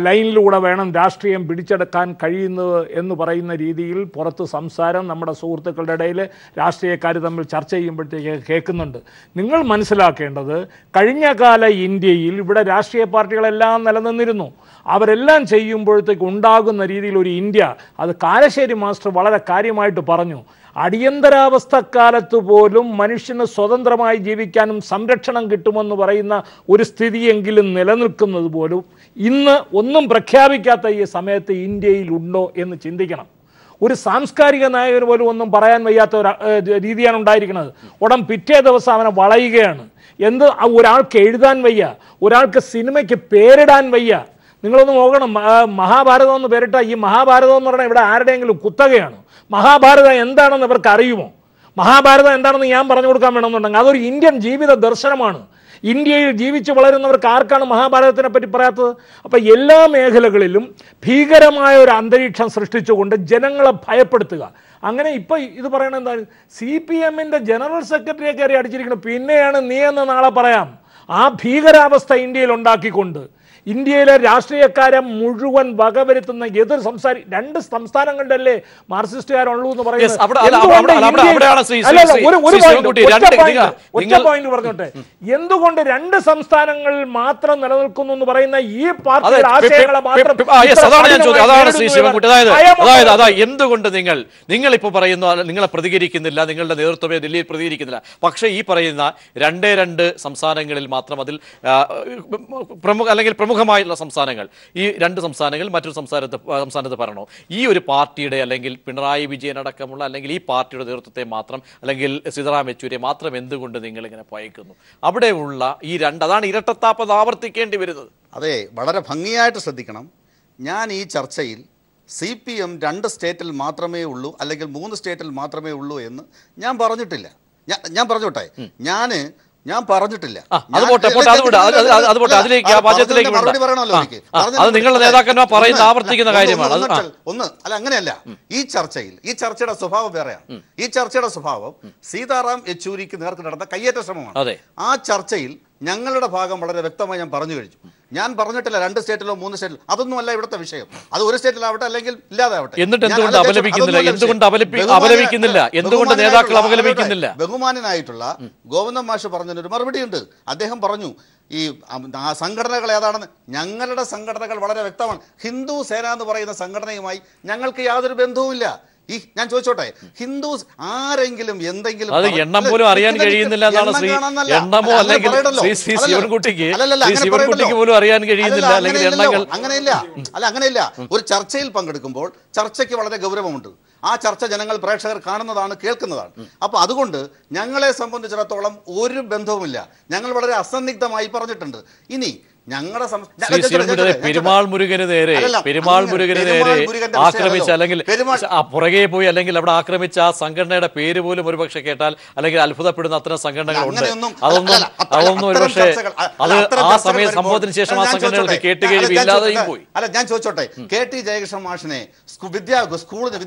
ലൈനിലൂടെ വേണം രാഷ്ട്രീയം പിടിച്ചെടുക്കാൻ കഴിയുന്നത് എന്ന് പറയുന്ന രീതിയിൽ പുറത്ത് സംസാരം നമ്മുടെ സുഹൃത്തുക്കളുടെ ഇടയിൽ രാഷ്ട്രീയക്കാർ തമ്മിൽ ചർച്ച ചെയ്യുമ്പോഴത്തേക്ക് കേൾക്കുന്നുണ്ട്. നിങ്ങൾ മനസ്സിലാക്കേണ്ടത്, കഴിഞ്ഞ കാല ഇന്ത്യയിൽ ഇവിടെ രാഷ്ട്രീയ പാർട്ടികളെല്ലാം നിലനിന്നിരുന്നു. അവരെല്ലാം ചെയ്യുമ്പോഴത്തേക്ക് ഉണ്ടാകുന്ന രീതിയിൽ ഒരു ഇന്ത്യ, അത് കാരശ്ശേരി മാസ്റ്റർ വളരെ കാര്യമായിട്ട് പറഞ്ഞു. അടിയന്തരാവസ്ഥക്കാലത്ത് പോലും മനുഷ്യന് സ്വതന്ത്രമായി ജീവിക്കാനും സംരക്ഷണം കിട്ടുമെന്ന് പറയുന്ന ഒരു സ്ഥിതിയെങ്കിലും നിലനിൽക്കുന്നത് പോലും ഇന്ന് ഒന്നും പ്രഖ്യാപിക്കാത്ത ഈ സമയത്ത് ഇന്ത്യയിൽ ഉണ്ടോ എന്ന് ചിന്തിക്കണം. ഒരു സാംസ്കാരിക നായകന് പോലും ഒന്നും പറയാൻ വയ്യാത്ത ഒരു രീതിയാണ് ഉണ്ടായിരിക്കുന്നത്. ഉടൻ പിറ്റേ ദിവസം അവനെ വളയുകയാണ്. ഒരാൾക്ക് എഴുതാൻ വയ്യ, ഒരാൾക്ക് സിനിമയ്ക്ക് പേരിടാൻ വയ്യ. നിങ്ങളൊന്ന് നോക്കണം, മഹാഭാരതം എന്ന് പേരിട്ട ഈ മഹാഭാരതം എന്ന് പറഞ്ഞാൽ ഇവിടെ ആരുടെയെങ്കിലും കുത്തകയാണ്? മഹാഭാരതം എന്താണെന്ന് ഇവർക്ക് അറിയുമോ? മഹാഭാരതം എന്താണെന്ന് ഞാൻ പറഞ്ഞു കൊടുക്കാൻ വേണമെന്നുണ്ടെങ്കിൽ അതൊരു ഇന്ത്യൻ ജീവിത ദർശനമാണ്. ഇന്ത്യയിൽ ജീവിച്ച് വളരുന്നവർക്ക് ആർക്കാണ് മഹാഭാരതത്തിനെ പറ്റി പറയാത്തത്? അപ്പം എല്ലാ മേഖലകളിലും ഭീകരമായ ഒരു അന്തരീക്ഷം സൃഷ്ടിച്ചുകൊണ്ട് ജനങ്ങളെ ഭയപ്പെടുത്തുക. അങ്ങനെ ഇപ്പം ഇത് പറയണത് എന്താണ്? CPMൻ്റെ ജനറൽ സെക്രട്ടറിയെ കയറി അടിച്ചിരിക്കുന്നത്. പിന്നെയാണ് നീ എന്ന് നാളെ പറയാം. ആ ഭീകരാവസ്ഥ ഇന്ത്യയിൽ ഉണ്ടാക്കിക്കൊണ്ട് ഇന്ത്യയിലെ രാഷ്ട്രീയക്കാരെ മുഴുവൻ വകവരുത്തുന്ന രണ്ട് സംസ്ഥാനങ്ങളുടെ അല്ലേ മാർക്സിസ്റ്റുകാരുള്ളൂ എന്ന് പറയുന്നത്. പറഞ്ഞോട്ടെ, എന്തുകൊണ്ട് 2 സംസ്ഥാനങ്ങളിൽ മാത്രം നിലനിൽക്കുന്നു എന്ന് പറയുന്ന ഈ പാർട്ടിയുടെ ആശയങ്ങളെ മാത്രം എന്തുകൊണ്ട് നിങ്ങൾ ഇപ്പോൾ പറയുന്നു നിങ്ങളെ പ്രതികരിക്കുന്നില്ല, നിങ്ങളുടെ നേതൃത്വമേ ദില്ലിയിൽ പ്രതികരിക്കുന്നില്ല? പക്ഷേ ഈ പറയുന്ന 2 സംസ്ഥാനങ്ങളിൽ മാത്രം, അതിൽ പ്രമുഖമായിട്ടുള്ള സംസ്ഥാനങ്ങൾ, ഈ 2 സംസ്ഥാനങ്ങൾ മറ്റൊരു സംസ്ഥാനത്ത് പറയണോ? ഈ ഒരു പാർട്ടിയുടെ അല്ലെങ്കിൽ പിണറായി വിജയൻ അടക്കമുള്ള അല്ലെങ്കിൽ ഈ പാർട്ടിയുടെ നേതൃത്വത്തെ മാത്രം അല്ലെങ്കിൽ സീതാറാം യെച്ചൂരിയെ മാത്രം എന്തുകൊണ്ട് നിങ്ങൾ ഇങ്ങനെ പയക്കുന്നു? അവിടെയുള്ള ഈ അതാണ് ഇരട്ടത്താപ്പ് ആവർത്തിക്കേണ്ടി വരുന്നത്. അതെ, വളരെ ഭംഗിയായിട്ട് ശ്രദ്ധിക്കണം. ഞാൻ ഈ ചർച്ചയിൽ CPM 2 സ്റ്റേറ്റിൽ മാത്രമേ ഉള്ളൂ അല്ലെങ്കിൽ 3 സ്റ്റേറ്റിൽ മാത്രമേ ഉള്ളൂ എന്ന് ഞാൻ പറഞ്ഞിട്ടില്ല. ഞാൻ പറഞ്ഞോട്ടെ, ഞാൻ പറഞ്ഞിട്ടില്ല. നിങ്ങളുടെ നേതാക്കന്മാർ പറയുന്ന ആവർത്തിക്കുന്ന കാര്യമാണ്. അല്ല, അങ്ങനെയല്ല. ഈ ചർച്ചയുടെ സ്വഭാവം വേറെയാണ്. ഈ ചർച്ചയുടെ സ്വഭാവം സീതാറാം യെച്ചൂരിക്ക് നേർക്ക് നടന്ന കയ്യേറ്റ ശ്രമമാണ്. ആ ചർച്ചയിൽ ഞങ്ങളുടെ ഭാഗം വളരെ വ്യക്തമായി ഞാൻ പറഞ്ഞു കഴിഞ്ഞു. ഞാൻ പറഞ്ഞിട്ടില്ല 2 സ്റ്റേറ്റിലോ 3 സ്റ്റേറ്റിലോ, അതൊന്നുമല്ല ഇവിടുത്തെ വിഷയം. അത് ഒരു സ്റ്റേറ്റിലാവട്ടെ അല്ലെങ്കിൽ ഇല്ലാതാവട്ടെ. ബഹുമാനനായിട്ടുള്ള ഗോവിന്ദൻ മാഷ് പറഞ്ഞതിനൊരു മറുപടിയുണ്ട്. അദ്ദേഹം പറഞ്ഞു ഈ സംഘടനകൾ ഏതാണെന്ന്. ഞങ്ങളുടെ സംഘടനകൾ വളരെ വ്യക്തമാണ്. ഹിന്ദു സേന എന്ന് പറയുന്ന സംഘടനയുമായി ഞങ്ങൾക്ക് യാതൊരു ബന്ധവുമില്ല. ഞാൻ ചോദിച്ചോട്ടെ, ഹിന്ദുസ് ആരെങ്കിലും എന്തെങ്കിലും അത് എണ്ണം പോലും അറിയാൻ കഴിയുന്നില്ല എന്നാണ് എണ്ണമോ അല്ലെങ്കിൽ ശ്രീ ശിവൻകുട്ടിക്ക് പോലും അറിയാൻ കഴിയുന്നില്ല അല്ലെങ്കിൽ എണ്ണങ്ങൾ അങ്ങനെയില്ല. ഒരു ചർച്ചയിൽ പങ്കെടുക്കുമ്പോൾ ചർച്ചയ്ക്ക് വളരെ ഗൗരവമുണ്ട്. ആ ചർച്ച ജനങ്ങൾ പ്രേക്ഷകർ കാണുന്നതാണ്, കേൾക്കുന്നതാണ്. അപ്പൊ അതുകൊണ്ട് ഞങ്ങളെ സംബന്ധിച്ചിടത്തോളം ഒരു ബന്ധവുമില്ല. ഞങ്ങൾ വളരെ അസന്നിഗ്ധമായി പറഞ്ഞിട്ടുണ്ട്. ഇനി ഞങ്ങളുടെ പെരുമാൾ മുരുകന് നേരെ ആക്രമിച്ച അല്ലെങ്കിൽ പുറകെ പോയി അല്ലെങ്കിൽ അവിടെ ആക്രമിച്ച ആ സംഘടനയുടെ പേര് പോലും ഒരുപക്ഷെ കേട്ടാൽ അല്ലെങ്കിൽ അത്ഭുതപ്പെടുന്ന അത്തരം സംഘടനകളുണ്ട്. അതൊന്നും ഒരുപക്ഷെ അത് ആ സമയം സംഭവത്തിന് ശേഷം ആ സംഘടനകൾക്ക് കേട്ടുകേഴ്വി ഇല്ലാതെയും പോയി. ഞാൻ ചോദിച്ചോട്ടെ, KT ജയകൃഷ്ണൻ മാഷിനെ സ്കൂളിന്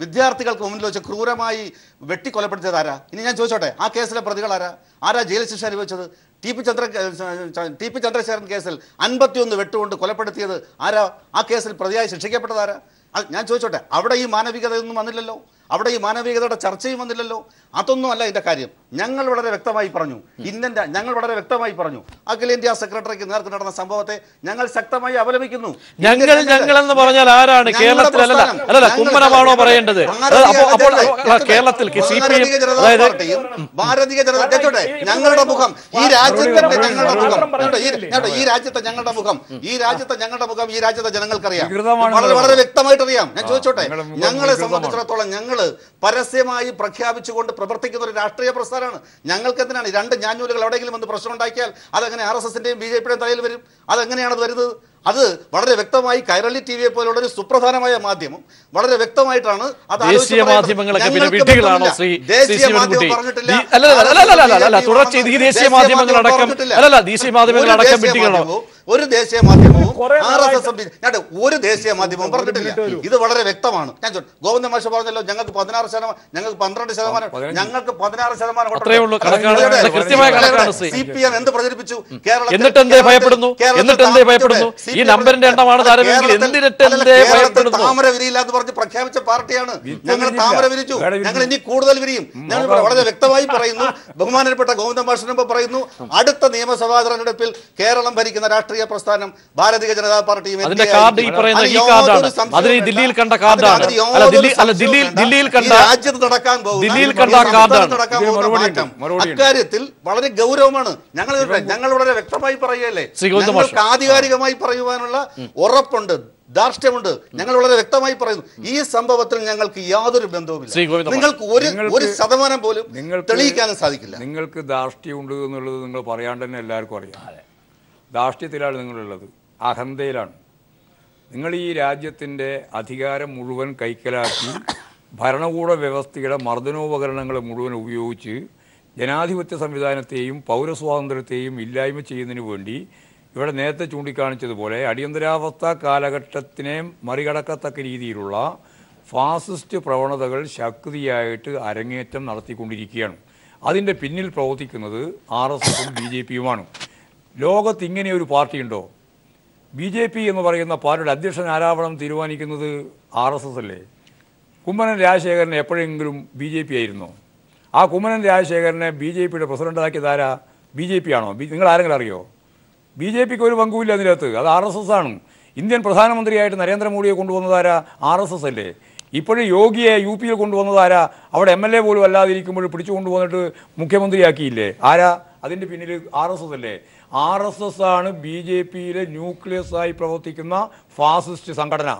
വിദ്യാർത്ഥികൾക്ക് മുന്നിൽ വെച്ച് ക്രൂരമായി വെട്ടിക്കൊലപ്പെടുത്തിയത് ആരാ? ഇനി ഞാൻ ചോദിച്ചോട്ടെ, ആ കേസിലെ പ്രതികൾ ആരാ ജയിൽ ശിക്ഷ അനുഭവിച്ചത്? ടി പി ചന്ദ്രശേഖരൻ കേസിൽ 51 വെട്ടുകൊണ്ട് കൊലപ്പെടുത്തിയത് ആരാ? ആ കേസിൽ പ്രതിയായി ശിക്ഷിക്കപ്പെട്ടത് ആരാ? ഞാൻ ചോദിച്ചോട്ടെ, അവിടെ ഈ മാനവികതയൊന്നും വന്നില്ലല്ലോ, അവിടെ ഈ മാനവികതയുടെ ചർച്ചയും വന്നില്ലല്ലോ. അതൊന്നും അല്ല ഇതിന്റെ കാര്യം. ഞങ്ങൾ വളരെ വ്യക്തമായി പറഞ്ഞു, അഖിലേന്ത്യാ സെക്രട്ടറിക്ക് നേർക്ക് നടന്ന സംഭവത്തെ ഞങ്ങൾ ശക്തമായി അപലപിക്കുന്നു. ഞങ്ങൾ എന്ന് പറഞ്ഞാൽ ആരാണ്? കേരളത്തിലല്ല, കുമ്മനമാണോ പറയേണ്ടത്? കേരളത്തിൽ ഭാരതീയ ജനത ഞങ്ങളുടെ മുഖം, ഈ രാജ്യത്തെ ഞങ്ങളുടെ മുഖം, ഈ രാജ്യത്തെ ജനങ്ങൾക്കറിയാം, വളരെ വ്യക്തമായിട്ട് അറിയാം. ഞാൻ ചോദിച്ചോട്ടെ, ഞങ്ങളെ സംബന്ധിച്ചിടത്തോളം ഞങ്ങള് പരസ്യമായി പ്രഖ്യാപിച്ചുകൊണ്ട് പ്രവർത്തിക്കുന്ന ഒരു രാഷ്ട്രീയ പ്രസ്ഥാനമാണ്. ഞങ്ങൾക്ക് എന്തിനാണ് 2 ഞാഞ്ഞൂലുകൾ എവിടെയെങ്കിലും വന്ന് പ്രശ്നം ഉണ്ടാക്കിയാൽ അതെങ്ങനെ RSSന്റെയും BJPയുടെയും തലയിൽ വരും? അതെങ്ങനെയാണ് വരുന്നത്? അത് വളരെ വ്യക്തമായി കൈരളി TV പോലുള്ള ഒരു സുപ്രധാനമായ മാധ്യമം വളരെ വ്യക്തമായിട്ടാണ് അത് ദേശീയ മാധ്യമങ്ങളൊക്കെ പിന്നെ വിഡ്ഢികളാണോ ശ്രീ ശിവൻകുട്ടി? തുടർച്ച ഈ ദേശീയ മാധ്യമങ്ങളടക്കം വിഡ്ഢികളാണോ? ഒരു ദേശീയ മാധ്യമവും ഒരു ദേശീയ മാധ്യമവും പറഞ്ഞിട്ടില്ല. ഇത് വളരെ വ്യക്തമാണ്. ഞാൻ ഗോവിന്ദ മാഷ് പറഞ്ഞല്ലോ, ഞങ്ങൾക്ക് 16%, ഞങ്ങൾക്ക് 12%, ഞങ്ങൾക്ക് 16%. CPM എന്ത് പ്രചരിപ്പിച്ചു? ഈ നമ്പറിന്റെ എണ്ണമാണ് താമര വിരിയില്ല എന്ന് പറഞ്ഞ് പ്രഖ്യാപിച്ച പാർട്ടിയാണ്. ഞങ്ങൾ താമര വിരിച്ചു, ഞങ്ങൾ ഇനി കൂടുതൽ വിരിയും. ഞങ്ങൾ വളരെ വ്യക്തമായി പറയുന്നു, ബഹുമാനപ്പെട്ട ഗോവിന്ദ മാഷിന് പറയുന്നു, അടുത്ത നിയമസഭാ തെരഞ്ഞെടുപ്പിൽ കേരളം ഭരിക്കുന്ന രാഷ്ട്രീയ പ്രസ്ഥാനം ഭാരതീയ ജനതാ പാർട്ടിയും രാജ്യത്ത് നടക്കാൻ അക്കാര്യത്തിൽ വളരെ ഗൗരവമാണ്. ഞങ്ങൾ വളരെ വ്യക്തമായി പറയുകയല്ലേ, ഞങ്ങൾക്ക് ആധികാരികമായി പറയുവാനുള്ള ഉറപ്പുണ്ട്, ധാർഷ്ട്യമുണ്ട്. ഞങ്ങൾ വളരെ വ്യക്തമായി പറയുന്നു, ഈ സംഭവത്തിൽ ഞങ്ങൾക്ക് യാതൊരു ബന്ധവുമില്ല. നിങ്ങൾക്ക് ഒരു ശതമാനം പോലും തെളിയിക്കാനും സാധിക്കില്ല. നിങ്ങൾക്ക് ധാർഷ്ട്യമുണ്ട് എന്നുള്ളത് നിങ്ങൾ പറയാണ്ട് തന്നെ എല്ലാവർക്കും അറിയാം. ധാർഷ്ട്യത്തിലാണ് നിങ്ങളുള്ളത്, അഹന്തയിലാണ്. നിങ്ങൾ ഈ രാജ്യത്തിൻ്റെ അധികാരം മുഴുവൻ കൈക്കലാക്കി ഭരണകൂട വ്യവസ്ഥയുടെ മർദ്ദനോപകരണങ്ങളെ മുഴുവൻ ഉപയോഗിച്ച് ജനാധിപത്യ സംവിധാനത്തെയും പൗരസ്വാതന്ത്ര്യത്തെയും ഇല്ലായ്മ ചെയ്യുന്നതിന് വേണ്ടി ഇവിടെ നേരത്തെ ചൂണ്ടിക്കാണിച്ചതുപോലെ അടിയന്തരാവസ്ഥ കാലഘട്ടത്തിനെ മറികടക്കത്തക്ക രീതിയിലുള്ള ഫാസിസ്റ്റ് പ്രവണതകൾ ശക്തിയായിട്ട് അരങ്ങേറ്റം നടത്തിക്കൊണ്ടിരിക്കുകയാണ്. അതിൻ്റെ പിന്നിൽ പ്രവർത്തിക്കുന്നത് RSSും BJPയുമാണ്. ലോകത്ത് ഇങ്ങനെ ഒരു പാർട്ടിയുണ്ടോ? BJP എന്ന് പറയുന്ന പാർട്ടിയുടെ അധ്യക്ഷൻ ആരാവണം തീരുമാനിക്കുന്നത് RSS അല്ലേ? കുമ്മനം രാജശേഖരനെ എപ്പോഴെങ്കിലും BJP ആയിരുന്നോ? ആ കുമ്മനം രാജശേഖരനെ BJPയുടെ പ്രസിഡൻ്റാക്കിയത് ആരാ? BJP ആണോ? നിങ്ങൾ ആരെങ്കിലും അറിയോ? BJPക്ക് ഒരു പങ്കുമില്ല അതിനകത്ത്, അത് RSS ആണ്. ഇന്ത്യൻ പ്രധാനമന്ത്രിയായിട്ട് നരേന്ദ്രമോദിയെ കൊണ്ടുവന്നതാരാ? RSS അല്ലേ? ഇപ്പോഴും യോഗിയെ UPയിൽ കൊണ്ടുവന്നതാരാ? അവിടെ MLA പോലും അല്ലാതിരിക്കുമ്പോൾ പിടിച്ചു കൊണ്ടുവന്നിട്ട് മുഖ്യമന്ത്രിയാക്കിയില്ലേ? ആരാ അതിൻ്റെ പിന്നിൽ? RSS അല്ലേ? RSS ആണ് BJPയിലെ ന്യൂക്ലിയസായി പ്രവർത്തിക്കുന്ന ഫാസിസ്റ്റ് സംഘടന.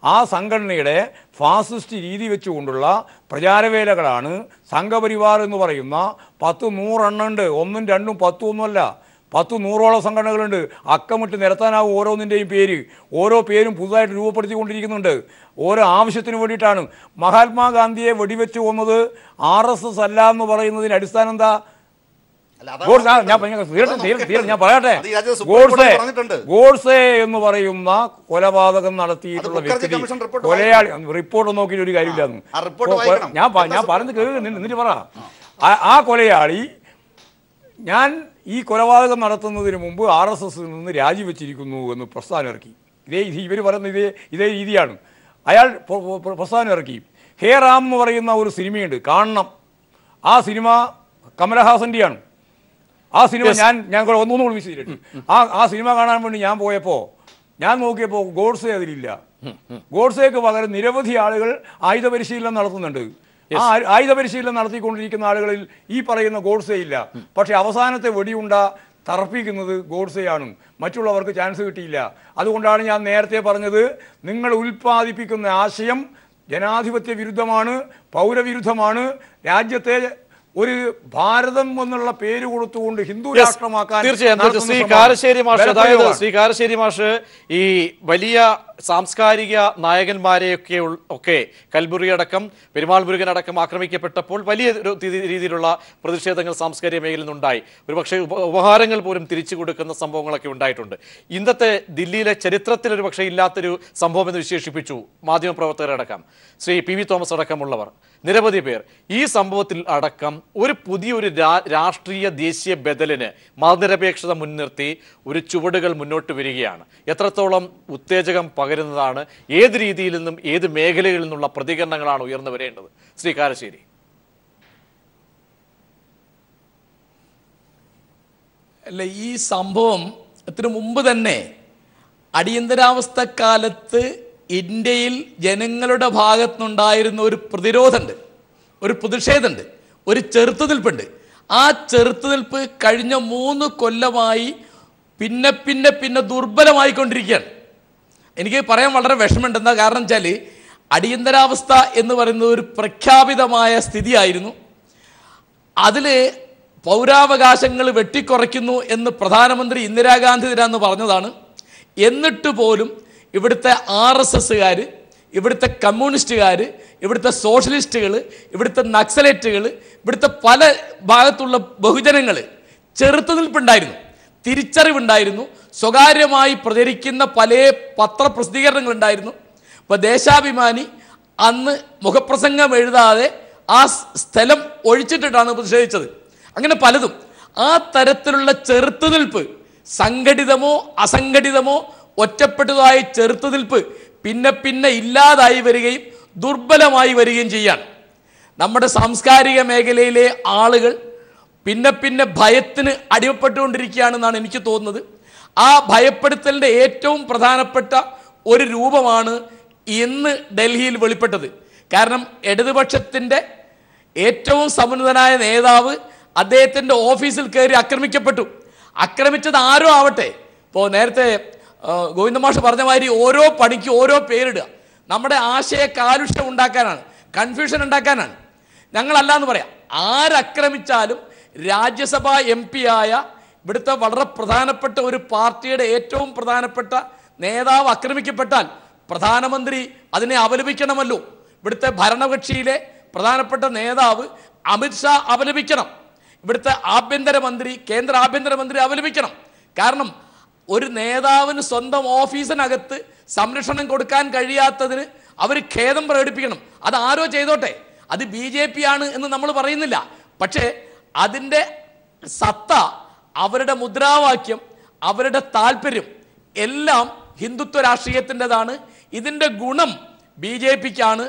ആ സംഘടനയുടെ ഫാസിസ്റ്റ് രീതി വെച്ചുകൊണ്ടുള്ള പ്രചാരവേലകളാണ് സംഘപരിവാർ എന്ന് പറയുന്ന 10-100 എണ്ണമുണ്ട്. 1ഉം 2ഉം 10ഉം ഒന്നുമല്ല, 10-100ഓളം സംഘടനകളുണ്ട്. അക്കമിട്ട് നിരത്താനാവും ഓരോന്നിൻ്റെയും പേര്. ഓരോ പേരും പുതുതായിട്ട് രൂപപ്പെടുത്തിക്കൊണ്ടിരിക്കുന്നുണ്ട്. ഓരോ ആവശ്യത്തിന് വേണ്ടിയിട്ടാണ്. മഹാത്മാഗാന്ധിയെ വെടിവെച്ച് കൊന്നത് RSS അല്ല എന്ന് പറയുന്നതിന് അടിസ്ഥാനം എന്താ? ഞാൻ പറയട്ടെ, ഗോഡ്സെ എന്ന് പറയുന്ന കൊലപാതകം നടത്തിയിട്ടുള്ള വ്യക്തി, കൊലയാളി, റിപ്പോർട്ട് നോക്കിയിട്ട് ഒരു കാര്യമില്ല. ഞാൻ പറഞ്ഞത് എന്നിട്ട് പറ. ആ കൊലയാളി ഞാൻ ഈ കൊലപാതകം നടത്തുന്നതിന് മുമ്പ് RSSൽ നിന്ന് രാജിവെച്ചിരിക്കുന്നു എന്ന് പ്രസ്ഥാനം ഇറക്കി. ഇവർ പറയുന്ന ഇതേ രീതിയാണ്. അയാൾ പ്രസ്ഥാനം ഇറക്കി. ഹേ റാം എന്ന് പറയുന്ന ഒരു സിനിമയുണ്ട്, കാണണം. ആ സിനിമ കമലഹാസൻ്റെയാണ്. ആ സിനിമ ഞാൻ ഒന്നുകൂടി മിസ് ചെയ്തിട്ട് ആ സിനിമ കാണാൻ വേണ്ടി ഞാൻ പോയപ്പോൾ ഞാൻ നോക്കിയപ്പോൾ ഗോഡ്സെ അതിലില്ല. ഗോഡ്സേക്ക് പകരം നിരവധി ആളുകൾ ആയുധ പരിശീലനം നടത്തുന്നുണ്ട്. ആ ആയുധ പരിശീലനം നടത്തിക്കൊണ്ടിരിക്കുന്ന ആളുകളിൽ ഈ പറയുന്ന ഗോഡ്സേ ഇല്ല. പക്ഷേ അവസാനത്തെ വെടിയുണ്ട തറപ്പിക്കുന്നത് ഗോഡ്സെയാണ്. മറ്റുള്ളവർക്ക് ചാൻസ് കിട്ടിയില്ല. അതുകൊണ്ടാണ് ഞാൻ നേരത്തെ പറഞ്ഞത്, നിങ്ങൾ ഉൽപ്പാദിപ്പിക്കുന്ന ആശയം ജനാധിപത്യ വിരുദ്ധമാണ്, പൗരവിരുദ്ധമാണ്. രാജ്യത്തെ ഒരു ഭാരതം എന്നുള്ള പേര് കൊടുത്തുകൊണ്ട് ഹിന്ദു രാഷ്ട്രമാക്കാൻ തീർച്ചയായും ശ്രീ കാരശ്ശേരി മാഷ്, അതായത് ശ്രീ കാരശ്ശേരി മാഷ് ഈ വലിയ സാംസ്കാരിക നായകന്മാരെയൊക്കെ കൽബുറി അടക്കം പെരുമാൾ മുരുകൻ അടക്കം ആക്രമിക്കപ്പെട്ടപ്പോൾ വലിയ രീതിയിലുള്ള പ്രതിഷേധങ്ങൾ സാംസ്കാരിക മേഖലയിൽ നിന്നുണ്ടായി. ഒരുപക്ഷെ ഉപഹാരങ്ങൾ പോലും തിരിച്ചു കൊടുക്കുന്ന സംഭവങ്ങളൊക്കെ ഉണ്ടായിട്ടുണ്ട്. ഇന്നത്തെ ദില്ലിയിലെ ചരിത്രത്തിൽ ഒരു പക്ഷേ ഇല്ലാത്തൊരു സംഭവം എന്ന് വിശേഷിപ്പിച്ചു മാധ്യമപ്രവർത്തകരടക്കം ശ്രീ PV തോമസ് അടക്കമുള്ളവർ, നിരവധി പേർ. ഈ സംഭവത്തിൽ അടക്കം ഒരു പുതിയൊരു രാഷ്ട്രീയ ദേശീയ ബദലിന് മതനിരപേക്ഷത മുൻനിർത്തി ഒരു ചുവടുകൾ മുന്നോട്ട് വരികയാണ്. എത്രത്തോളം ഉത്തേജകം പകരുന്നതാണ്, ഏത് രീതിയിൽ നിന്നും ഏത് മേഖലകളിൽ നിന്നുള്ള പ്രതികരണങ്ങളാണ് ഉയർന്നു വരേണ്ടത്? ശ്രീ കാരശ്ശേരി. അല്ല, ഈ സംഭവത്തിന് മുമ്പ് തന്നെ അടിയന്തരാവസ്ഥക്കാലത്ത് ഇന്ത്യയിൽ ജനങ്ങളുടെ ഭാഗത്തുനിന്നുണ്ടായിരുന്ന ഒരു പ്രതിരോധമുണ്ട്, ഒരു പ്രതിഷേധമുണ്ട്, ഒരു ചെറുത്തുനിൽപ്പുണ്ട്. ആ ചെറുത്തുനിൽപ്പ് കഴിഞ്ഞ 3 കൊല്ലമായി പിന്നെ പിന്നെ പിന്നെ ദുർബലമായിക്കൊണ്ടിരിക്കുകയാണ്. എനിക്ക് പറയാൻ വളരെ വിഷമമുണ്ട്. എന്താ കാരണം വെച്ചാൽ, അടിയന്തരാവസ്ഥ എന്ന് പറയുന്നത് ഒരു പ്രഖ്യാപിതമായ സ്ഥിതിയായിരുന്നു. അതിൽ പൗരാവകാശങ്ങൾ വെട്ടിക്കുറയ്ക്കുന്നു എന്ന് പ്രധാനമന്ത്രി ഇന്ദിരാഗാന്ധി എന്ന് പറഞ്ഞതാണ്. എന്നിട്ട് പോലും ഇവിടുത്തെ RSSകാർ, ഇവിടുത്തെ കമ്മ്യൂണിസ്റ്റുകാർ, ഇവിടുത്തെ സോഷ്യലിസ്റ്റുകൾ, ഇവിടുത്തെ നക്സലേറ്റുകൾ, ഇവിടുത്തെ പല ഭാഗത്തുള്ള ബഹുജനങ്ങൾ ചെറുത്തുനിൽപ്പുണ്ടായിരുന്നു, തിരിച്ചറിവുണ്ടായിരുന്നു, സ്വകാര്യമായി പ്രചരിക്കുന്ന പല പത്രപ്രസിദ്ധീകരണങ്ങളുണ്ടായിരുന്നു. ഇപ്പോൾ ദേശാഭിമാനി അന്ന് മുഖപ്രസംഗം എഴുതാതെ ആ സ്ഥലം ഒഴിച്ചിട്ടിട്ടാണ് പ്രതിഷേധിച്ചത്. അങ്ങനെ പലതും. ആ തരത്തിലുള്ള ചെറുത്തുനിൽപ്പ്, സംഘടിതമോ അസംഘടിതമോ ഒറ്റപ്പെട്ടതായ ചെറുത്തുനിൽപ്പ് പിന്നെ പിന്നെ ഇല്ലാതായി വരികയും ദുർബലമായി വരികയും ചെയ്യാണ്. നമ്മുടെ സാംസ്കാരിക മേഖലയിലെ ആളുകൾ പിന്നെ പിന്നെ ഭയത്തിന് അടിമപ്പെട്ടുകൊണ്ടിരിക്കുകയാണെന്നാണ് എനിക്ക് തോന്നുന്നത്. ആ ഭയപ്പെടുത്തലിൻ്റെ ഏറ്റവും പ്രധാനപ്പെട്ട ഒരു രൂപമാണ് ഇന്ന് ഡൽഹിയിൽ വെളിപ്പെട്ടത്. കാരണം ഇടതുപക്ഷത്തിൻ്റെ ഏറ്റവും സമുന്നതനായ നേതാവ് അദ്ദേഹത്തിൻ്റെ ഓഫീസിൽ കയറി ആക്രമിക്കപ്പെട്ടു. ആക്രമിച്ചത് ആരോ ആവട്ടെ. ഇപ്പോൾ നേരത്തെ ഗോവിന്ദമാഷ് പറഞ്ഞ മാതിരി ഓരോ പണിക്ക് ഓരോ പേരിടുക നമ്മുടെ ആശയ കാലുഷ്യം ഉണ്ടാക്കാനാണ്, കൺഫ്യൂഷൻ ഉണ്ടാക്കാനാണ്. ഞങ്ങളല്ല എന്ന് പറയാം. ആരക്രമിച്ചാലും രാജ്യസഭാ MP ആയ ഇവിടുത്തെ വളരെ പ്രധാനപ്പെട്ട ഒരു പാർട്ടിയുടെ ഏറ്റവും പ്രധാനപ്പെട്ട നേതാവ് ആക്രമിക്കപ്പെട്ടാൽ പ്രധാനമന്ത്രി അതിനെ അപലപിക്കണമല്ലോ. ഇവിടുത്തെ ഭരണകക്ഷിയിലെ പ്രധാനപ്പെട്ട നേതാവ് അമിത്ഷാ അപലപിക്കണം. ഇവിടുത്തെ ആഭ്യന്തരമന്ത്രി, കേന്ദ്ര ആഭ്യന്തരമന്ത്രി അപലപിക്കണം. കാരണം ഒരു നേതാവിന് സ്വന്തം ഓഫീസിനകത്ത് സംരക്ഷണം കൊടുക്കാൻ കഴിയാത്തതിന് അവർ ഖേദം പ്രകടിപ്പിക്കണം. അത് ആരോ ചെയ്തോട്ടെ, അത് BJP ആണ് എന്ന് നമ്മൾ പറയുന്നില്ല. പക്ഷേ അതിൻ്റെ സത്ത, അവരുടെ മുദ്രാവാക്യം, അവരുടെ താല്പര്യം എല്ലാം ഹിന്ദുത്വ രാഷ്ട്രീയത്തിൻ്റെതാണ്. ഇതിൻ്റെ ഗുണം BJPക്കാണ്.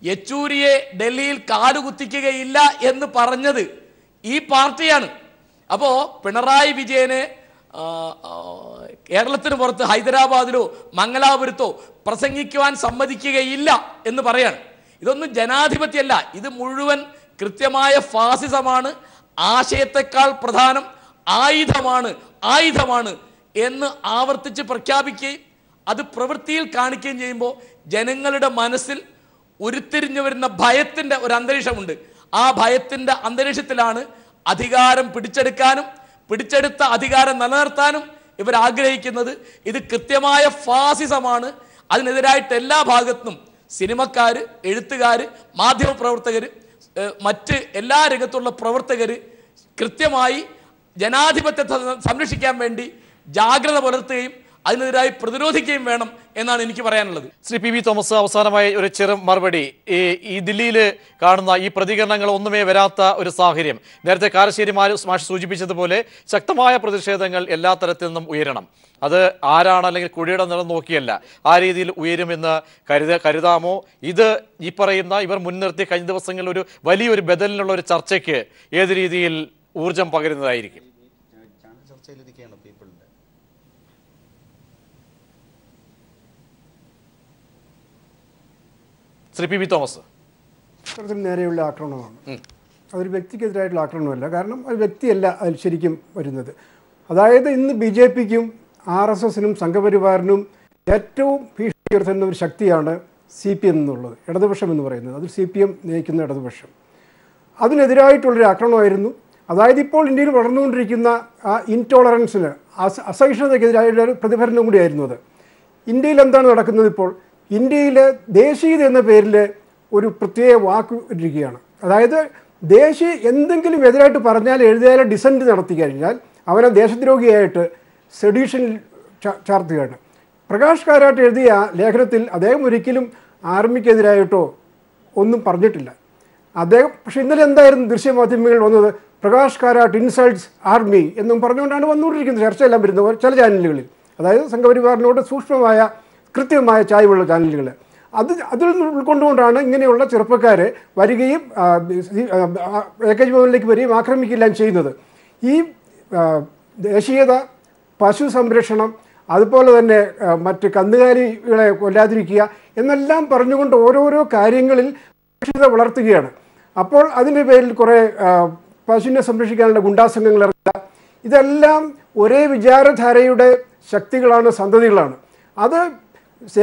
യെച്ചൂരിയെ ഡൽഹിയിൽ കാലുകുത്തിക്കുകയില്ല എന്ന് പറഞ്ഞത് ഈ പാർട്ടിയാണ്. അപ്പോൾ പിണറായി വിജയനെ കേരളത്തിന് പുറത്ത് ഹൈദരാബാദിലോ മംഗലാപുരത്തോ പ്രസംഗിക്കുവാൻ സമ്മതിക്കുകയില്ല എന്ന് പറയാണ്. ഇതൊന്നും ജനാധിപത്യമല്ല, ഇത് മുഴുവൻ കൃത്യമായ ഫാസിസമാണ്. ആശയത്തെക്കാൾ പ്രധാനം ആയുധമാണ് എന്ന് ആവർത്തിച്ച് പ്രഖ്യാപിക്കുകയും അത് പ്രവൃത്തിയിൽ കാണിക്കുകയും ചെയ്യുമ്പോൾ ജനങ്ങളുടെ മനസ്സിൽ ഉരുത്തിരിഞ്ഞു വരുന്ന ഭയത്തിൻ്റെ ഒരു അന്തരീക്ഷമുണ്ട്. ആ ഭയത്തിൻ്റെ അന്തരീക്ഷത്തിലാണ് അധികാരം പിടിച്ചെടുക്കാനും പിടിച്ചെടുത്ത അധികാരം നിലനിർത്താനും ഇവർ ആഗ്രഹിക്കുന്നത്. ഇത് കൃത്യമായ ഫാസിസമാണ്. അതിനെതിരായിട്ട് എല്ലാ ഭാഗത്തും സിനിമക്കാർ, എഴുത്തുകാർ, മാധ്യമപ്രവർത്തകർ, മറ്റ് എല്ലാ രംഗത്തുള്ള പ്രവർത്തകർ കൃത്യമായി ജനാധിപത്യത്തെ സംരക്ഷിക്കാൻ വേണ്ടി ജാഗ്രത പുലർത്തുകയും അതിനെതിരായി പ്രതിരോധിക്കുകയും വേണം എന്നാണ് എനിക്ക് പറയാനുള്ളത്. ശ്രീ PV തോമസ്, അവസാനമായി ഒരു ചെറു മറുപടി. ഈ ദില്ലിയിൽ കാണുന്ന ഈ പ്രതികരണങ്ങൾ ഒന്നുമേ വരാത്ത ഒരു സാഹചര്യം, നേരത്തെ കാരശ്ശേരി മാഷ് സൂചിപ്പിച്ചതുപോലെ ശക്തമായ പ്രതിഷേധങ്ങൾ എല്ലാ തരത്തിൽ നിന്നും ഉയരണം. അത് ആരാണ് അല്ലെങ്കിൽ കുഴിയുടെ നിറം നോക്കിയല്ല, ആ രീതിയിൽ ഉയരുമെന്ന് കരുതാമോ? ഇത് ഈ പറയുന്ന ഇവർ മുൻനിർത്തി കഴിഞ്ഞ ദിവസങ്ങളിൽ ഒരു വലിയൊരു ബദലിനുള്ള ഒരു ചർച്ചയ്ക്ക് ഏത് രീതിയിൽ ഊർജം പകരുന്നതായിരിക്കും? Shri P Thomas. ഇത്തരത്തിൽ നേരെയുള്ള ആക്രമണമാണ്. അതൊരു വ്യക്തിക്കെതിരായിട്ടുള്ള ആക്രമണമല്ല. കാരണം അത് വ്യക്തിയല്ല അതിൽ ശരിക്കും വരുന്നത്. അതായത് ഇന്ന് BJPക്കും RSSനും സംഘപരിവാറിനും ഏറ്റവും ഭീഷണി ഉയർത്തുന്ന ഒരു ശക്തിയാണ് CPM എന്നുള്ളത്, ഇടതുപക്ഷം എന്ന് പറയുന്നത്. അതിൽ CPM നയിക്കുന്ന ഇടതുപക്ഷം. അതിനെതിരായിട്ടുള്ളൊരു ആക്രമണമായിരുന്നു. അതായത് ഇപ്പോൾ ഇന്ത്യയിൽ വളർന്നുകൊണ്ടിരിക്കുന്ന ആ ഇൻടോളറൻസിന്, അസഹിഷ്ണുതയ്ക്കെതിരായുള്ള ഒരു പ്രതിഫലനം കൂടിയായിരുന്നു അത്. ഇന്ത്യയിൽ എന്താണ് നടക്കുന്നത് ഇപ്പോൾ? ഇന്ത്യയിൽ ദേശീയത എന്ന പേരിൽ ഒരു പ്രത്യേക വാക്ക് ഇരിക്കുകയാണ്. അതായത് എന്തെങ്കിലും എതിരായിട്ട് പറഞ്ഞാൽ എഴുതിയാലും ഡിസൻറ്റ് നടത്തി കഴിഞ്ഞാൽ അവനെ ദേശദ്രോഹിയായിട്ട് സെഡീഷനിൽ ചാർത്തുകയാണ്. പ്രകാശ് കാരാട്ട് എഴുതിയ ലേഖനത്തിൽ അദ്ദേഹം ഒരിക്കലും ആർമിക്കെതിരായിട്ടോ ഒന്നും പറഞ്ഞിട്ടില്ല. പക്ഷേ ഇന്നലെ എന്തായിരുന്നു ദൃശ്യമാധ്യമങ്ങളിൽ വന്നത്? പ്രകാശ് കാരാട്ട് ഇൻസൾട്ട്സ് ആർമി എന്നും പറഞ്ഞുകൊണ്ടാണ് വന്നുകൊണ്ടിരിക്കുന്നത്. ചർച്ചയെല്ലാം വരുന്നത് ചില ചാനലുകളിൽ, അതായത് സംഘപരിവാറിനോട് സൂക്ഷ്മമായ കൃത്യമായ ചായ്വുള്ള ചാനലുകൾ. അതിൽ നിന്ന് ഉൾക്കൊണ്ടുകൊണ്ടാണ് ഇങ്ങനെയുള്ള ചെറുപ്പക്കാർ വരികയും AKG ഭവനിലേക്ക് വരികയും ആക്രമിക്കുകയെല്ലാം ചെയ്യുന്നത്. ഈ ദേശീയത, പശു സംരക്ഷണം, അതുപോലെ തന്നെ മറ്റ് കന്നുകാലികളെ കൊല്ലാതിരിക്കുക എന്നെല്ലാം പറഞ്ഞുകൊണ്ട് ഓരോരോ കാര്യങ്ങളിൽ സുരക്ഷിതത വളർത്തുകയാണ്. അപ്പോൾ അതിൻ്റെ പേരിൽ കുറേ പശുവിനെ സംരക്ഷിക്കാനുള്ള ഗുണ്ടാസംഘങ്ങൾ ഇറക്കുക. ഇതെല്ലാം ഒരേ വിചാരധാരയുടെ ശക്തികളാണ്, സന്തതികളാണ്. അത്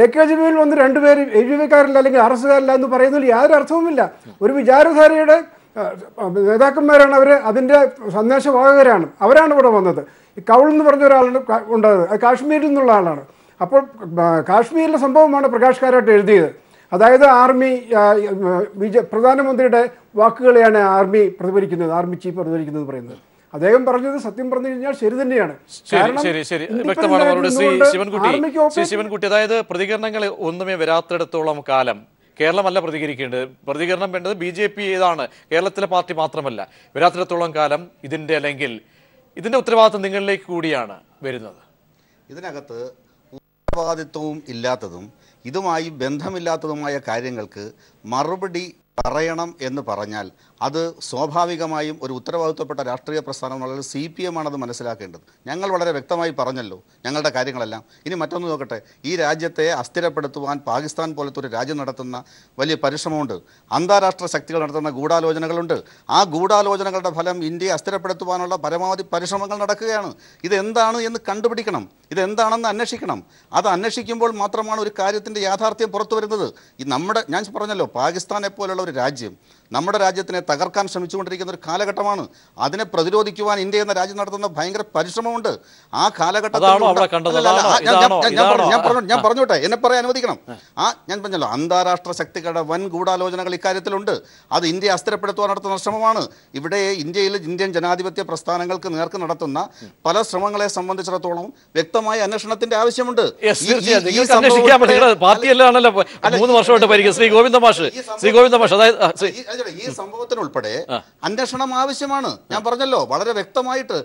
AKG ഭവനിൽ വന്ന് രണ്ടുപേരും AVക്കാരില്ല അല്ലെങ്കിൽ RSകാരില്ല എന്ന് പറയുന്നതിൽ യാതൊരു അർത്ഥവുമില്ല. ഒരു വിചാരധാരയുടെ നേതാക്കന്മാരാണ് അവർ, അതിൻ്റെ സന്ദേശവാഹകരാണ്. അവരാണ് ഇവിടെ വന്നത്. ഈ കൗൾ എന്ന് പറഞ്ഞ ഒരാളാണ് ഉണ്ടായത്, അത് കാശ്മീരിൽ നിന്നുള്ള ആളാണ്. അപ്പോൾ കാശ്മീരിലെ സംഭവമാണ് പ്രകാശ് കാരാട്ട് എഴുതിയത്. അതായത് ആർമി, പ്രധാനമന്ത്രിയുടെ വാക്കുകളെയാണ് ആർമി പ്രതിഫലിക്കുന്നത്, ആർമി ചീഫ് പ്രതിഫലിക്കുന്നത് പറയുന്നത്. അദ്ദേഹം പറഞ്ഞത് സത്യം പറഞ്ഞു കഴിഞ്ഞാൽ ശരി തന്നെയാണ്. ശിവൻകുട്ടി, അതായത് പ്രതികരണങ്ങൾ ഒന്നുമേ വരാത്തിടത്തോളം കാലം കേരളമല്ല പ്രതികരിക്കേണ്ടത്. പ്രതികരണം വേണ്ടത് BJP ഏതാണ്, കേരളത്തിലെ പാർട്ടി മാത്രമല്ല. വരാത്തിടത്തോളം കാലം ഇതിന്റെ ഉത്തരവാദിത്വം നിങ്ങളിലേക്ക് കൂടിയാണ് വരുന്നത്. ഇതിനകത്ത് ഉത്തരവാദിത്വവും ഇല്ലാത്തതും ഇതുമായി ബന്ധമില്ലാത്തതുമായ കാര്യങ്ങൾക്ക് മറുപടി പറയണം എന്ന് പറഞ്ഞാൽ അത് സ്വാഭാവികമായും ഒരു ഉത്തരവാദിത്വപ്പെട്ട രാഷ്ട്രീയ പ്രസ്ഥാനം എന്നുള്ള CPM ആണത് മനസ്സിലാക്കേണ്ടത്. ഞങ്ങൾ വളരെ വ്യക്തമായി പറഞ്ഞല്ലോ ഞങ്ങളുടെ കാര്യങ്ങളെല്ലാം. ഇനി മറ്റൊന്ന് നോക്കട്ടെ, ഈ രാജ്യത്തെ അസ്ഥിരപ്പെടുത്തുവാൻ പാകിസ്ഥാൻ പോലത്തെ ഒരു രാജ്യം നടത്തുന്ന വലിയ പരിശ്രമമുണ്ട്. അന്താരാഷ്ട്ര ശക്തികൾ നടത്തുന്ന ഗൂഢാലോചനകളുണ്ട്. ആ ഗൂഢാലോചനകളുടെ ഫലം ഇന്ത്യയെ അസ്ഥിരപ്പെടുത്തുവാനുള്ള പരമാവധി പരിശ്രമങ്ങൾ നടക്കുകയാണ്. ഇതെന്താണ് എന്ന് കണ്ടുപിടിക്കണം, ഇതെന്താണെന്ന് അന്വേഷിക്കണം. അത് അന്വേഷിക്കുമ്പോൾ മാത്രമാണ് ഒരു കാര്യത്തിൻ്റെ യാഥാർത്ഥ്യം പുറത്തു വരുന്നത്. ഞാൻ പറഞ്ഞല്ലോ, പാകിസ്ഥാനെ പോലുള്ള ഒരു രാജ്യം നമ്മുടെ രാജ്യത്തിനെ തകർക്കാൻ ശ്രമിച്ചുകൊണ്ടിരിക്കുന്ന ഒരു കാലഘട്ടമാണ്. അതിനെ പ്രതിരോധിക്കുവാൻ ഇന്ത്യ എന്ന രാജ്യം നടത്തുന്ന ഭയങ്കര പരിശ്രമമുണ്ട്. ആ കാലഘട്ടത്തിൽ ഞാൻ പറഞ്ഞോട്ടെ, എന്നെ പറയാൻ അനുവദിക്കണം. ഞാൻ പറഞ്ഞല്ലോ, അന്താരാഷ്ട്ര ശക്തികളുടെ വൻ ഗൂഢാലോചനകൾ ഇക്കാര്യത്തിലുണ്ട്. അത് ഇന്ത്യയെ അസ്ഥിരപ്പെടുത്തുവാൻ നടത്തുന്ന ശ്രമമാണ്. ഇവിടെ ഇന്ത്യൻ ജനാധിപത്യ പ്രസ്ഥാനങ്ങൾക്ക് നേർക്ക് നടത്തുന്ന പല ശ്രമങ്ങളെ സംബന്ധിച്ചിടത്തോളം വ്യക്തമായ അന്വേഷണത്തിന്റെ ആവശ്യമുണ്ട്. ഈ സംഭവത്തിനുൾപ്പെടെ അന്വേഷണം ആവശ്യമാണ്. ഞാൻ പറഞ്ഞല്ലോ വളരെ വ്യക്തമായിട്ട്,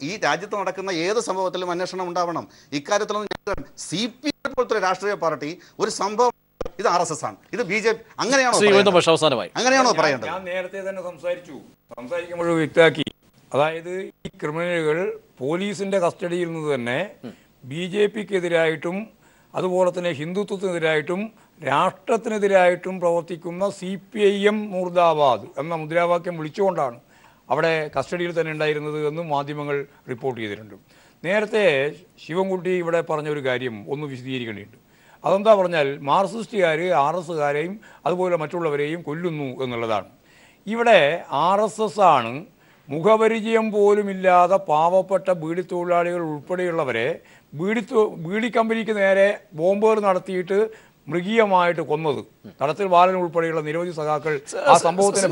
ഈ രാജ്യത്ത് നടക്കുന്ന ഏത് സംഭവത്തിലും അന്വേഷണം ഉണ്ടാവണം. ഇക്കാര്യത്തിലൊന്നും CPM പോലത്തെ രാഷ്ട്രീയ പാർട്ടി ഒരു സംഭവം, ഇത് RSS ആണ്, ഇത് BJP, അങ്ങനെയാണോ പറയേണ്ടത്? ഞാൻ നേരത്തെ തന്നെ സംസാരിക്കുമ്പോൾ വ്യക്തമാക്കി. അതായത് ഈ ക്രിമിനലുകൾ പോലീസിന്റെ കസ്റ്റഡിയിൽ നിന്ന് തന്നെ BJPക്കെതിരായിട്ടും അതുപോലെ തന്നെ ഹിന്ദുത്വത്തിനെതിരായിട്ടും രാഷ്ട്രത്തിനെതിരായിട്ടും പ്രവർത്തിക്കുന്ന CPIM മുർദാബാദ് എന്ന മുദ്രാവാക്യം വിളിച്ചുകൊണ്ടാണ് അവിടെ കസ്റ്റഡിയിൽ തന്നെ ഉണ്ടായിരുന്നത് എന്നും മാധ്യമങ്ങൾ റിപ്പോർട്ട് ചെയ്തിട്ടുണ്ട്. നേരത്തെ ശിവൻകുട്ടി ഇവിടെ പറഞ്ഞൊരു കാര്യം ഒന്ന് വിശദീകരിക്കേണ്ടിയിട്ടുണ്ട്. അതെന്താ പറഞ്ഞാൽ, മാർക്സിസ്റ്റുകാർ RSകാരെയും അതുപോലെ മറ്റുള്ളവരെയും കൊല്ലുന്നു എന്നുള്ളതാണ്. ഇവിടെ RSS ആണ് മുഖപരിചയം പോലുമില്ലാതെ പാവപ്പെട്ട ബീഡിത്തൊഴിലാളികൾ ഉൾപ്പെടെയുള്ളവരെ ബീഡി കമ്പനിക്ക് നേരെ ബോംബേർ നടത്തിയിട്ട് മൃഗീയമായിട്ട് കൊന്നത്. തടത്തിൽ ബാലൻ ഉൾപ്പെടെയുള്ള നിരവധി സഖാക്കൾ ആ സംഭവത്തിന്റെ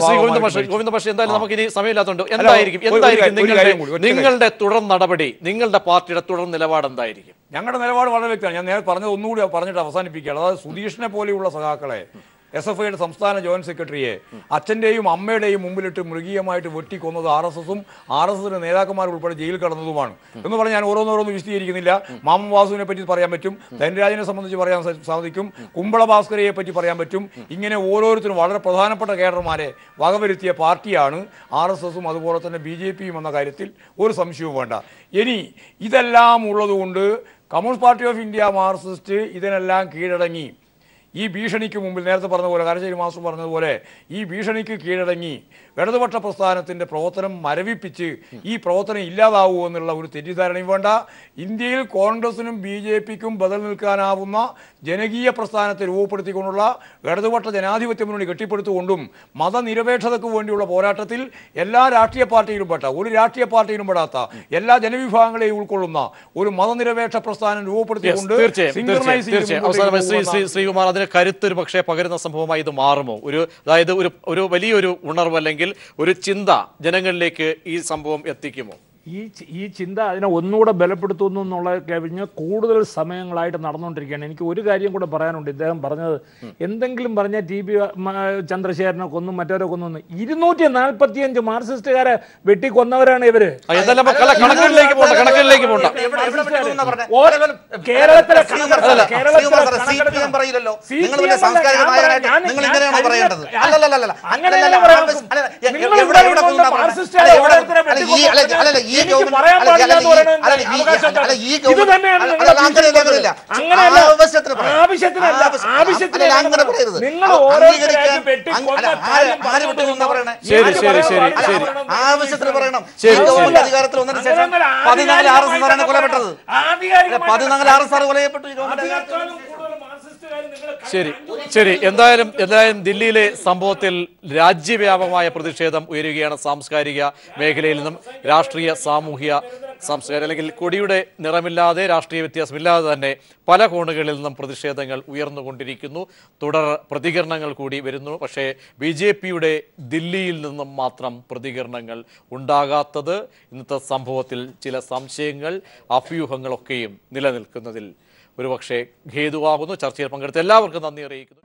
നിങ്ങളുടെ തുടർ നടപടി, നിങ്ങളുടെ പാർട്ടിയുടെ തുടർ നിലപാട് എന്തായിരിക്കും? ഞങ്ങളുടെ നിലപാട് വളരെ വ്യക്തമാണ്. ഞാൻ നേരത്തെ പറഞ്ഞത് ഒന്നുകൂടി പറഞ്ഞിട്ട് അവസാനിപ്പിക്കുകയാണ്. അതായത് സുധീഷിനെ പോലെയുള്ള സഖാക്കളെ, SFIയുടെ സംസ്ഥാന ജോയിന്റ് സെക്രട്ടറിയെ അച്ഛൻ്റെയും അമ്മയുടെയും മുമ്പിലിട്ട് മൃഗീയമായിട്ട് വെട്ടിക്കൊന്നത് RSSും RSSന്റെ നേതാക്കന്മാർ ഉൾപ്പെടെ ജയിലിൽ കടന്നതുമാണ് എന്ന് പറഞ്ഞ് ഞാൻ ഓരോന്നോരോന്ന് വിശദീകരിക്കുന്നില്ല. മാമൻ വാസുവിനെ പറ്റി പറയാൻ പറ്റും, ധനരാജിനെ സംബന്ധിച്ച് പറയാൻ സാധിക്കും, കുമ്പള ഭാസ്കരയെ പറ്റി പറയാൻ പറ്റും. ഇങ്ങനെ ഓരോരുത്തരും വളരെ പ്രധാനപ്പെട്ട കേഡർമാരെ വകവരുത്തിയ പാർട്ടിയാണ് RSSും അതുപോലെ തന്നെ BJPയും എന്ന കാര്യത്തിൽ ഒരു സംശയവും വേണ്ട. ഇനി ഇതെല്ലാം ഉള്ളതുകൊണ്ട് communist party of India Marxist ഇതിനെല്ലാം കീഴടങ്ങി ഈ ഭീഷണിക്ക് മുമ്പിൽ നേരത്തെ പറഞ്ഞതുപോലെ കാരശ്ശേരി മാസ്റ്റർ പറഞ്ഞതുപോലെ ഈ ഭീഷണിക്ക് കീഴടങ്ങി ഇടതുപക്ഷ പ്രസ്ഥാനത്തിൻ്റെ പ്രവർത്തനം മരവിപ്പിച്ച് ഈ പ്രവർത്തനം ഇല്ലാതാവൂ എന്നുള്ള ഒരു തെറ്റിദ്ധാരണയും വേണ്ട. ഇന്ത്യയിൽ കോൺഗ്രസിനും BJPക്കും ബദൽ നിൽക്കാനാവുന്ന ജനകീയ പ്രസ്ഥാനത്തെ രൂപപ്പെടുത്തിക്കൊണ്ടുള്ള ഇടതുപക്ഷ ജനാധിപത്യ മുന്നണി കെട്ടിപ്പടുത്തുകൊണ്ടും മതനിരപേക്ഷതയ്ക്ക് വേണ്ടിയുള്ള പോരാട്ടത്തിൽ എല്ലാ രാഷ്ട്രീയ പാർട്ടിയിലും പെട്ട ഒരു രാഷ്ട്രീയ പാർട്ടിയിലും പെടാത്ത എല്ലാ ജനവിഭാഗങ്ങളെയും ഉൾക്കൊള്ളുന്ന ഒരു മതനിരപേക്ഷ പ്രസ്ഥാനം രൂപപ്പെടുത്തിക്കൊണ്ട് ശ്രീകുമാർ, അതിന് കരുത്തൊരു പക്ഷേ പകരുന്ന സംഭവമായി ഇത് മാറുമോ? അതായത് ഒരു വലിയൊരു ഉണർവ് അല്ലെങ്കിൽ ഒരു ചിന്ത ജനങ്ങളിലേക്ക് ഈ സംഭവം എത്തിക്കുമോ? ഈ ചിന്ത അതിനെ ഒന്നുകൂടെ ബലപ്പെടുത്തുന്നു എന്നുള്ള കഴിഞ്ഞ് കൂടുതൽ സമയങ്ങളായിട്ട് നടന്നുകൊണ്ടിരിക്കുകയാണ്. എനിക്ക് ഒരു കാര്യം കൂടെ പറയാനുണ്ട്. ഇദ്ദേഹം പറഞ്ഞത് എന്തെങ്കിലും പറഞ്ഞാൽ TB ചന്ദ്രശേഖരനെ കൊന്നും മറ്റവരെ കൊന്നു 245 മാർക്സിസ്റ്റുകാരെ വെട്ടിക്കൊന്നവരാണ് ഇവര്. കേരളത്തിലെ ശരി. എന്തായാലും ദില്ലിയിലെ സംഭവത്തിൽ രാജ്യവ്യാപകമായ പ്രതിഷേധം ഉയരുകയാണ്. സാംസ്കാരിക മേഖലയിൽ നിന്നും രാഷ്ട്രീയ സാമൂഹ്യ സാംസ്കാരിക അല്ലെങ്കിൽ കൊടിയുടെ നിറമില്ലാതെ രാഷ്ട്രീയ വ്യത്യാസമില്ലാതെ തന്നെ പല കോണുകളിൽ നിന്നും പ്രതിഷേധങ്ങൾ ഉയർന്നുകൊണ്ടിരിക്കുന്നു. തുടർ പ്രതികരണങ്ങൾ കൂടി വരുന്നു. പക്ഷേ BJPയുടെ ദില്ലിയിൽ നിന്നും മാത്രം പ്രതികരണങ്ങൾ ഉണ്ടാകാത്തത് ഇന്നത്തെ സംഭവത്തിൽ ചില സംശയങ്ങൾ അഭ്യൂഹങ്ങളൊക്കെയും നിലനിൽക്കുന്നതിൽ ഒരുപക്ഷെ ഹേതുവാകുന്നു. ചർച്ചയിൽ പങ്കെടുത്ത എല്ലാവർക്കും നന്ദി അറിയിക്കുന്നു.